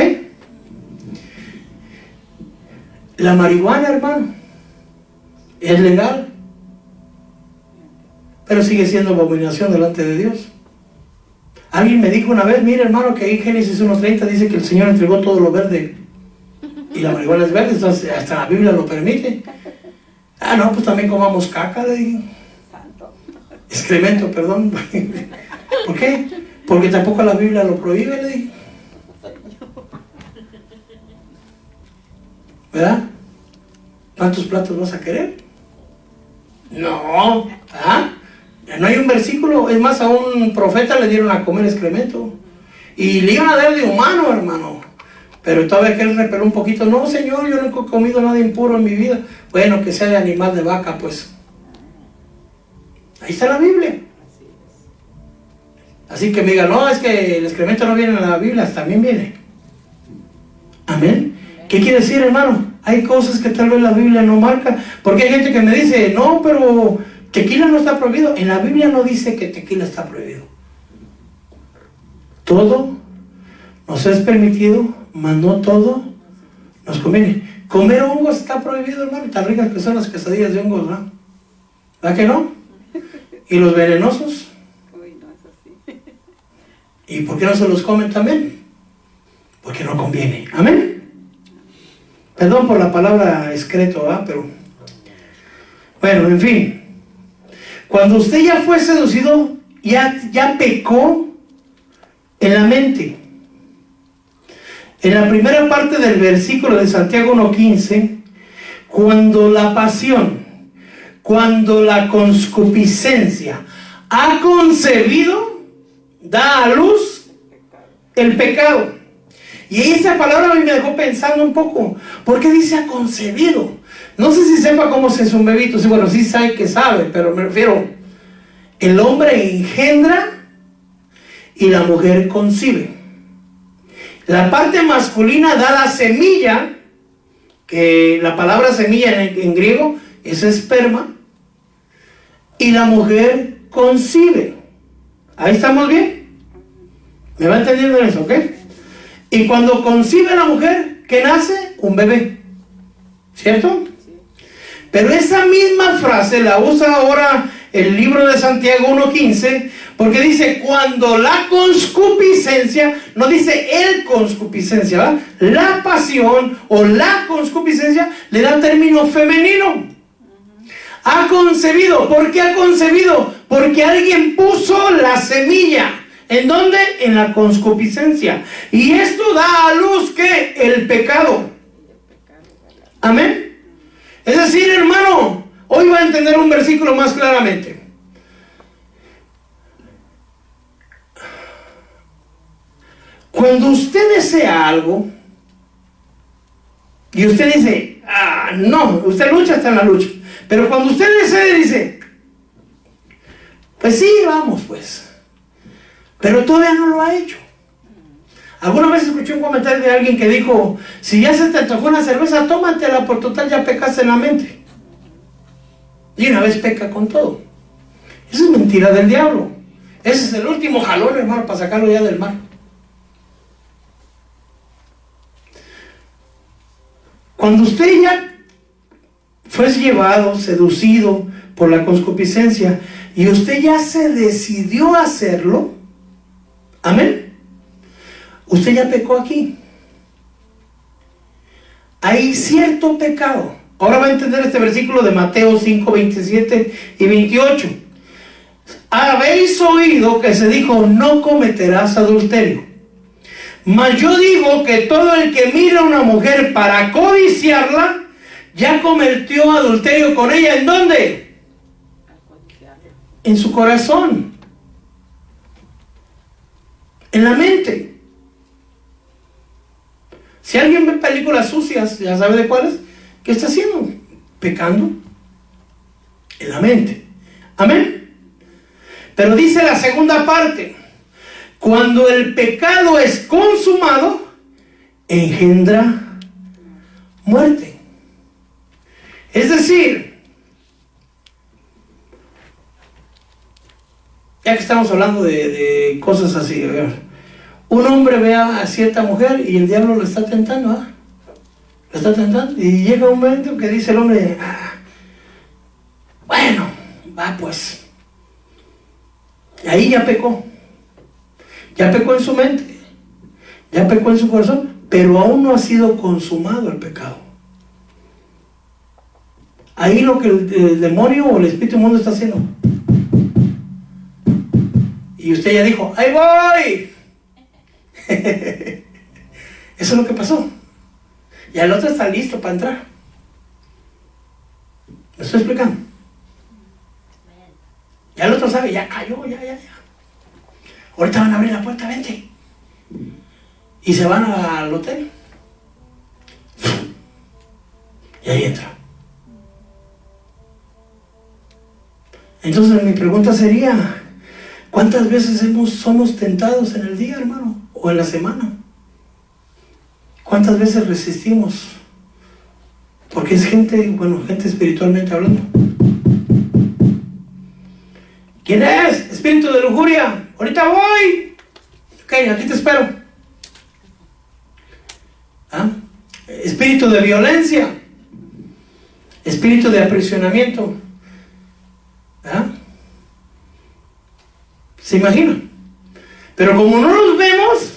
La marihuana, hermano, es legal, pero sigue siendo abominación delante de Dios. Alguien me dijo una vez, mire hermano, que ahí en Génesis 1:30 dice que el Señor entregó todo lo verde y la marihuana es verde, entonces hasta la Biblia lo permite. No, pues también comamos caca de excremento, perdón. ¿Por qué? Porque tampoco la Biblia lo prohíbe, le dije. ¿Verdad? ¿Cuántos platos vas a querer? No, no hay un versículo. Es más, a un profeta le dieron a comer excremento y le iban a dar de humano, hermano, pero todavía que él repeló un poquito. No, Señor, yo no he comido nada impuro en mi vida. Bueno, que sea de animal de vaca, pues ahí está la Biblia. Así que me diga, no, es que el excremento no viene en la Biblia, también viene. Amén. ¿Qué quiere decir, hermano? Hay cosas que tal vez la Biblia no marca, porque hay gente que me dice, no, pero tequila no está prohibido. En la Biblia no dice que tequila está prohibido. Todo nos es permitido, mas no todo nos conviene. Comer hongos está prohibido, hermano. Tan ricas que son las quesadillas de hongos, ¿no? ¿Verdad que no? ¿Y los venenosos? Uy, no es así. ¿Y por qué no se los comen también? Porque no conviene. Amén. Perdón por la palabra excreto, pero bueno, en fin. Cuando usted ya fue seducido, ya pecó en la mente. En la primera parte del versículo de Santiago 1:15, cuando la pasión, cuando la concupiscencia ha concebido, da a luz el pecado. Y esa palabra a mí me dejó pensando un poco. ¿Por qué dice ha concebido? No sé si sepa cómo se es un bebito. Sí, bueno, sí sabe que sabe, pero me refiero, el hombre engendra y la mujer concibe. La parte masculina da la semilla, que la palabra semilla en griego es esperma, y la mujer concibe. ¿Ahí estamos bien? ¿Me va entendiendo eso, ok? Y cuando concibe la mujer, ¿qué nace? Un bebé. ¿Cierto? Pero esa misma frase la usa ahora el libro de Santiago 1:15, porque dice, cuando la concupiscencia, no dice el concupiscencia, ¿verdad? La pasión o la concupiscencia le da término femenino. Ha concebido. ¿Por qué ha concebido? Porque alguien puso la semilla. ¿En dónde? En la concupiscencia. Y esto da a luz, ¿qué? El pecado. Amén. Es decir, hermano, hoy va a entender un versículo más claramente. Cuando usted desea algo y usted dice, no, usted lucha hasta en la lucha, pero cuando usted desea dice, pues sí, vamos pues, pero todavía no lo ha hecho. Alguna vez escuché un comentario de alguien que dijo, si ya se te antojó una cerveza, tómatela, por total ya pecaste en la mente. Y una vez peca con todo. Eso es mentira del diablo. Ese es el último jalón, hermano, para sacarlo ya del mar. Cuando usted ya fue llevado, seducido por la concupiscencia, y usted ya se decidió a hacerlo, amén, usted ya pecó aquí. Hay cierto pecado. Ahora va a entender este versículo de Mateo 5, 27 y 28. Habéis oído que se dijo, no cometerás adulterio. Mas yo digo que todo el que mira a una mujer para codiciarla, ya cometió adulterio con ella. ¿En dónde? En su corazón. En la mente. Si alguien ve películas sucias, ya sabe de cuáles, ¿qué está haciendo? Pecando en la mente. Amén. Pero dice la segunda parte, cuando el pecado es consumado, engendra muerte. Es decir, ya que estamos hablando de cosas así, un hombre ve a cierta mujer y el diablo lo está tentando, ¿eh? Lo está tentando, y llega un momento que dice el hombre, bueno, va pues. Y ahí ya pecó. Ya pecó en su mente. Ya pecó en su corazón, pero aún no ha sido consumado el pecado. Ahí lo que el demonio o el espíritu inmundo está haciendo. Y usted ya dijo, ¡ahí voy! Eso es lo que pasó. Y el otro está listo para entrar. ¿Me estoy explicando? Ya el otro sabe, ya cayó, ya. Ahorita van a abrir la puerta, vente. Y se van al hotel. Y ahí entra. Entonces mi pregunta sería, ¿cuántas veces somos tentados en el día, hermano? O en la semana. ¿Cuántas veces resistimos? Porque es gente espiritualmente hablando. ¿Quién es? Espíritu de lujuria. Ahorita voy. Ok, aquí te espero. Espíritu de violencia. Espíritu de aprisionamiento. ¿Se imagina? Pero como no los vemos,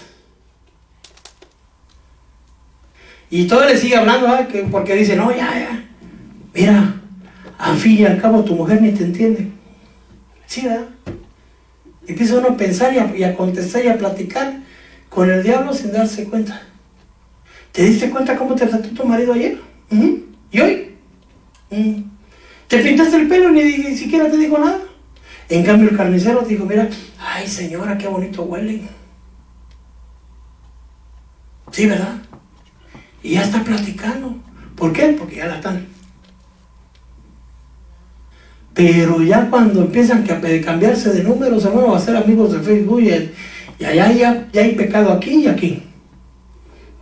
y todo le sigue hablando, porque dice, no, ya, mira, al fin y al cabo tu mujer ni te entiende. Sí, ¿verdad? Empieza uno a pensar y a contestar y a platicar con el diablo sin darse cuenta. ¿Te diste cuenta cómo te trató tu marido ayer? ¿Y hoy? ¿Te pintaste el pelo y ni siquiera te dijo nada? En cambio el carnicero te dijo, mira, ay señora, qué bonito huele. Sí, ¿verdad? Y ya está platicando. ¿Por qué? Porque ya la están. Pero ya cuando empiezan a cambiarse de números, hermano, a ser amigos de Facebook, y allá ya hay pecado aquí y aquí.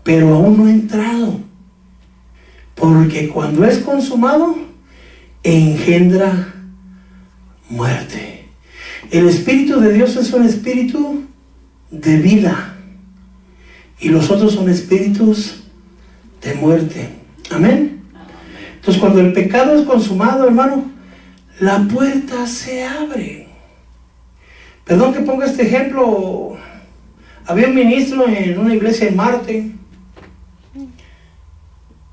Pero aún no ha entrado. Porque cuando es consumado, engendra muerte. El Espíritu de Dios es un espíritu de vida. Y los otros son espíritus de muerte. Amén. Entonces cuando el pecado es consumado, hermano, la puerta se abre. Perdón que ponga este ejemplo. Había un ministro en una iglesia en Marte.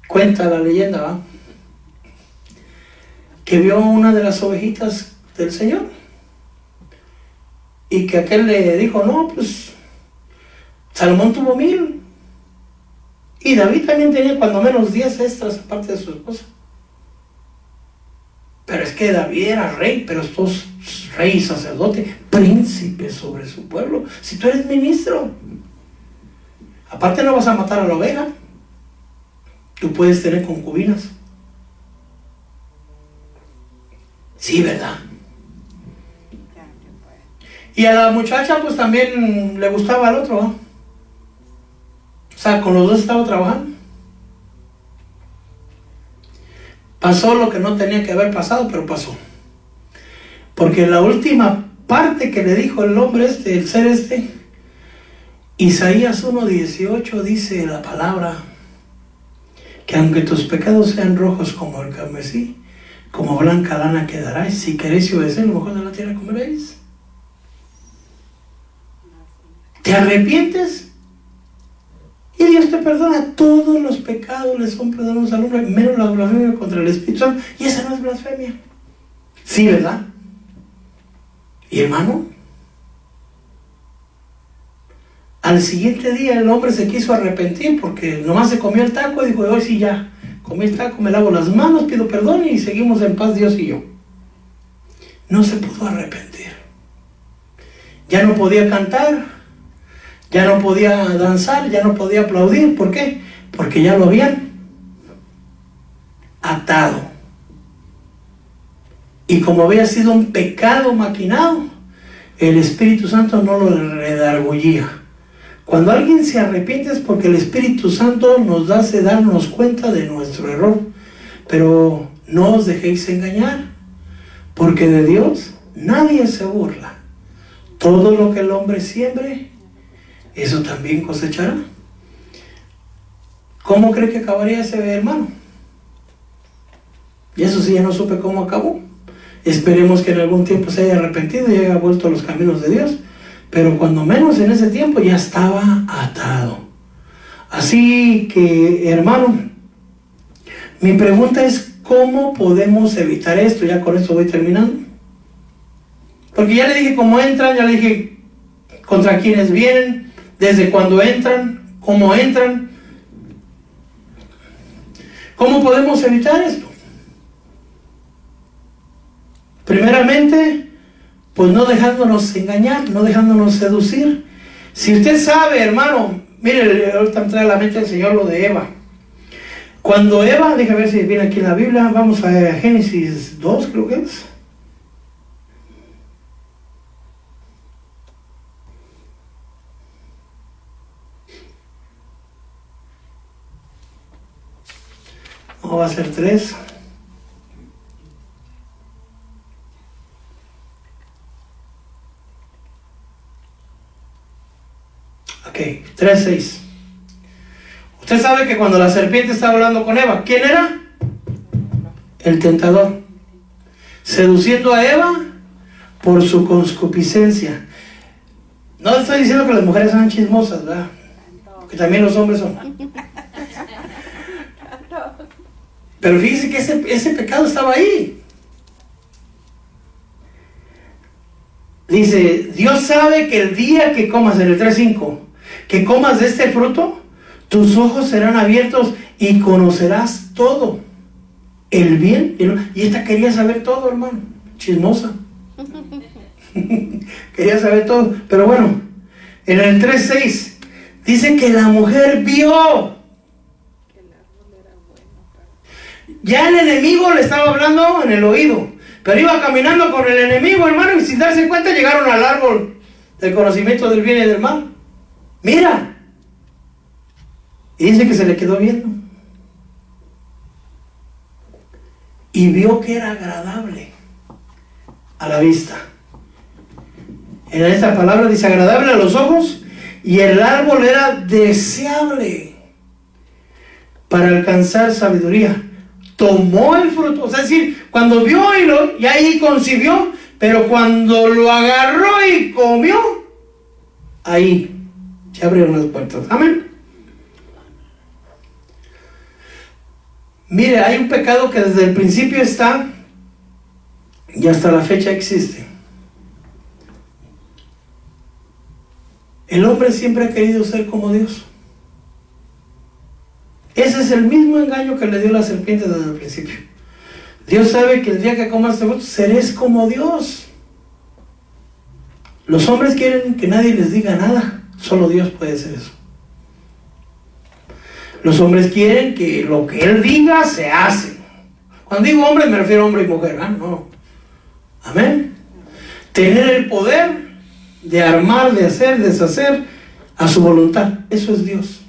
Cuenta la leyenda, ¿va? Que vio una de las ovejitas del Señor. Y que aquel le dijo, no, pues Salomón tuvo 1000. Y David también tenía cuando menos 10 extras aparte de su esposa. Pero es que David era rey, pero estos rey y sacerdote, príncipe sobre su pueblo. Si tú eres ministro, aparte no vas a matar a la oveja. Tú puedes tener concubinas. Sí, ¿verdad? Y a la muchacha pues también le gustaba al otro, ¿no? O sea, con los dos estaba trabajando. Pasó lo que no tenía que haber pasado, pero pasó. Porque la última parte que le dijo el hombre el ser Isaías 1:18 dice la palabra, que aunque tus pecados sean rojos como el carmesí, como blanca lana quedarás, si queréis obedecer, lo mejor de la tierra comeréis. ¿Te arrepientes? Y Dios te perdona todos los pecados, les son perdonados al hombre, menos la blasfemia contra el Espíritu Santo. Y esa no es blasfemia. Sí, ¿verdad? Y hermano, al siguiente día el hombre se quiso arrepentir porque nomás se comió el taco y dijo, hoy sí ya, comí el taco, me lavo las manos, pido perdón y seguimos en paz Dios y yo. No se pudo arrepentir. Ya no podía cantar. Ya no podía danzar, ya no podía aplaudir. ¿Por qué? Porque ya lo habían atado. Y como había sido un pecado maquinado, el Espíritu Santo no lo redargullía. Cuando alguien se arrepiente es porque el Espíritu Santo nos hace darnos cuenta de nuestro error. Pero no os dejéis engañar, porque de Dios nadie se burla. Todo lo que el hombre siembre, eso también cosechará. ¿Cómo cree que acabaría ese hermano? Y eso sí, ya no supe cómo acabó. Esperemos que en algún tiempo se haya arrepentido y haya vuelto a los caminos de Dios. Pero cuando menos en ese tiempo ya estaba atado. Así que, hermano, mi pregunta es, ¿cómo podemos evitar esto? Ya con esto voy terminando. Porque ya le dije cómo entran, ya le dije contra quienes vienen, desde cuando entran, cómo entran. ¿Cómo podemos evitar esto? Primeramente, pues no dejándonos engañar, no dejándonos seducir. Si usted sabe, hermano, mire, ahorita me trae a la mente el Señor lo de Eva. Cuando Eva, déjame ver si viene aquí en la Biblia, vamos a Génesis 2, creo que es. No, va a ser 3. Ok, 3:6. Usted sabe que cuando la serpiente estaba hablando con Eva, ¿quién era? El tentador. Seduciendo a Eva por su concupiscencia. No estoy diciendo que las mujeres sean chismosas, ¿verdad? Que también los hombres son. Pero fíjese que ese pecado estaba ahí. Dice, Dios sabe que el día que comas, en el 3:5, que comas de este fruto, tus ojos serán abiertos y conocerás todo, el bien y el mal. Y esta quería saber todo, hermano, chismosa. Quería saber todo. Pero bueno, en el 3:6 dice que la mujer vio. Ya el enemigo le estaba hablando en el oído, pero iba caminando con el enemigo, hermano, y sin darse cuenta llegaron al árbol del conocimiento del bien y del mal. Mira. Y dice que se le quedó viendo. Y vio que era agradable a la vista. En esta palabra dice agradable a los ojos, y el árbol era deseable para alcanzar sabiduría. tomó el fruto, o sea, es decir, cuando vio y ahí concibió, pero cuando lo agarró y comió, ahí se abrieron las puertas. Amén. Mire, hay un pecado que desde el principio está y hasta la fecha existe. El hombre siempre ha querido ser como Dios. Ese es el mismo engaño que le dio la serpiente desde el principio. Dios sabe que el día que comas este fruto seréis como Dios. Los hombres quieren que nadie les diga nada. Solo Dios puede hacer eso. Los hombres quieren que lo que Él diga se hace. Cuando digo hombre me refiero a hombre y mujer, ¿eh? No. Amén. Tener el poder de armar, de hacer, deshacer a su voluntad. Eso es Dios.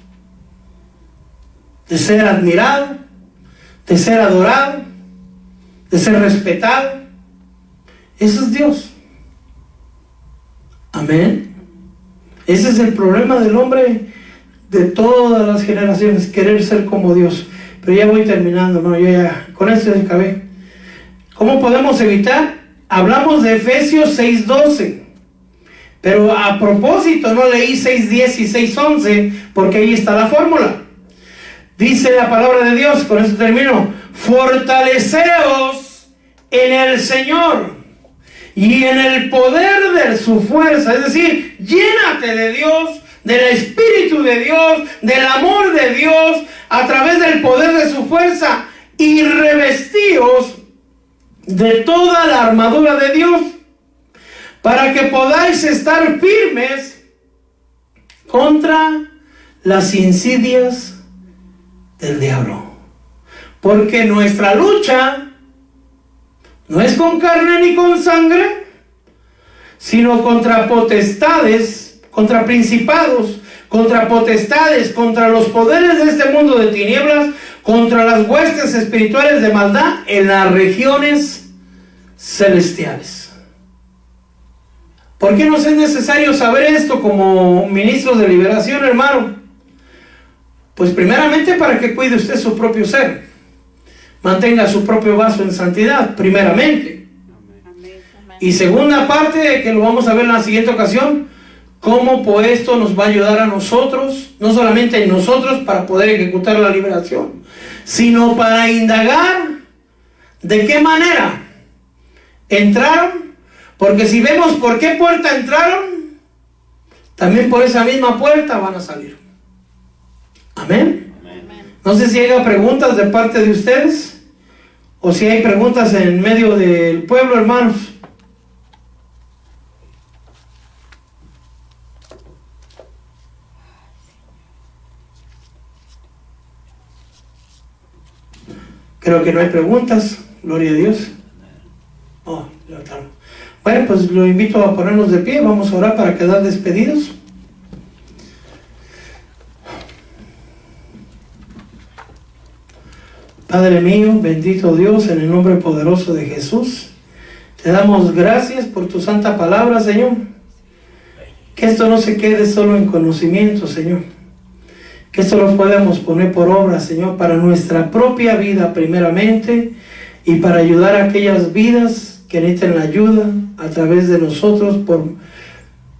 De ser admirado, de ser adorado, de ser respetado. Eso es Dios. Amén. Ese es el problema del hombre de todas las generaciones, querer ser como Dios. Pero ya voy terminando, no, ya con esto ya acabé. ¿Cómo podemos evitar? Hablamos de Efesios 6:12, pero a propósito no leí 6:10 y 6:11 porque ahí está la fórmula. Dice la palabra de Dios, con esto termino: fortaleceos en el Señor y en el poder de su fuerza. Es decir, llénate de Dios, del Espíritu de Dios, del amor de Dios, a través del poder de su fuerza, y revestíos de toda la armadura de Dios, para que podáis estar firmes contra las insidias del diablo. Porque nuestra lucha no es con carne ni con sangre, sino contra potestades, contra principados, contra potestades, contra los poderes de este mundo de tinieblas, contra las huestes espirituales de maldad en las regiones celestiales. ¿Por qué nos es necesario saber esto como ministros de liberación, hermano? Pues primeramente para que cuide usted su propio ser, mantenga su propio vaso en santidad, primeramente. Amén. Y segunda parte, que lo vamos a ver en la siguiente ocasión, cómo pues esto nos va a ayudar a nosotros, no solamente en nosotros para poder ejecutar la liberación, sino para indagar de qué manera entraron, porque si vemos por qué puerta entraron, también por esa misma puerta van a salir. Amén. No sé si haya preguntas de parte de ustedes, o si hay preguntas en medio del pueblo, hermanos. Creo que no hay preguntas, gloria a Dios. Oh, levantaron. Bueno, pues lo invito a ponernos de pie, vamos a orar para quedar despedidos. Padre mío, bendito Dios, en el nombre poderoso de Jesús, te damos gracias por tu santa palabra, Señor. Que esto no se quede solo en conocimiento, Señor. Que esto lo podamos poner por obra, Señor, para nuestra propia vida primeramente, y para ayudar a aquellas vidas que necesitan la ayuda a través de nosotros,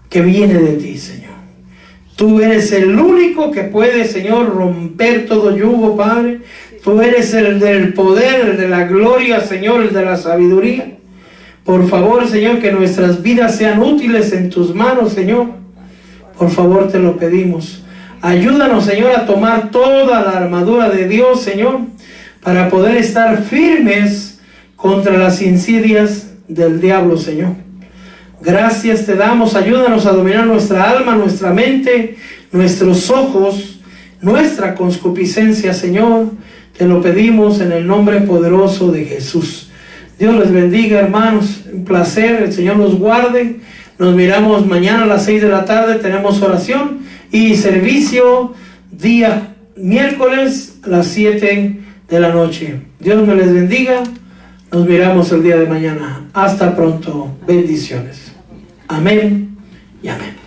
que viene de ti, Señor. Tú eres el único que puede, Señor, romper todo yugo, Padre. Tú eres el del poder, el de la gloria, Señor, el de la sabiduría. Por favor, Señor, que nuestras vidas sean útiles en tus manos, Señor. Por favor, te lo pedimos. Ayúdanos, Señor, a tomar toda la armadura de Dios, Señor, para poder estar firmes contra las insidias del diablo, Señor. Gracias te damos. Ayúdanos a dominar nuestra alma, nuestra mente, nuestros ojos, nuestra concupiscencia, Señor. Te lo pedimos en el nombre poderoso de Jesús. Dios les bendiga, hermanos. Un placer. El Señor los guarde. Nos miramos mañana a las 6 de la tarde. Tenemos oración y servicio día miércoles a las 7 de la noche. Dios me les bendiga. Nos miramos el día de mañana. Hasta pronto. Bendiciones. Amén y amén.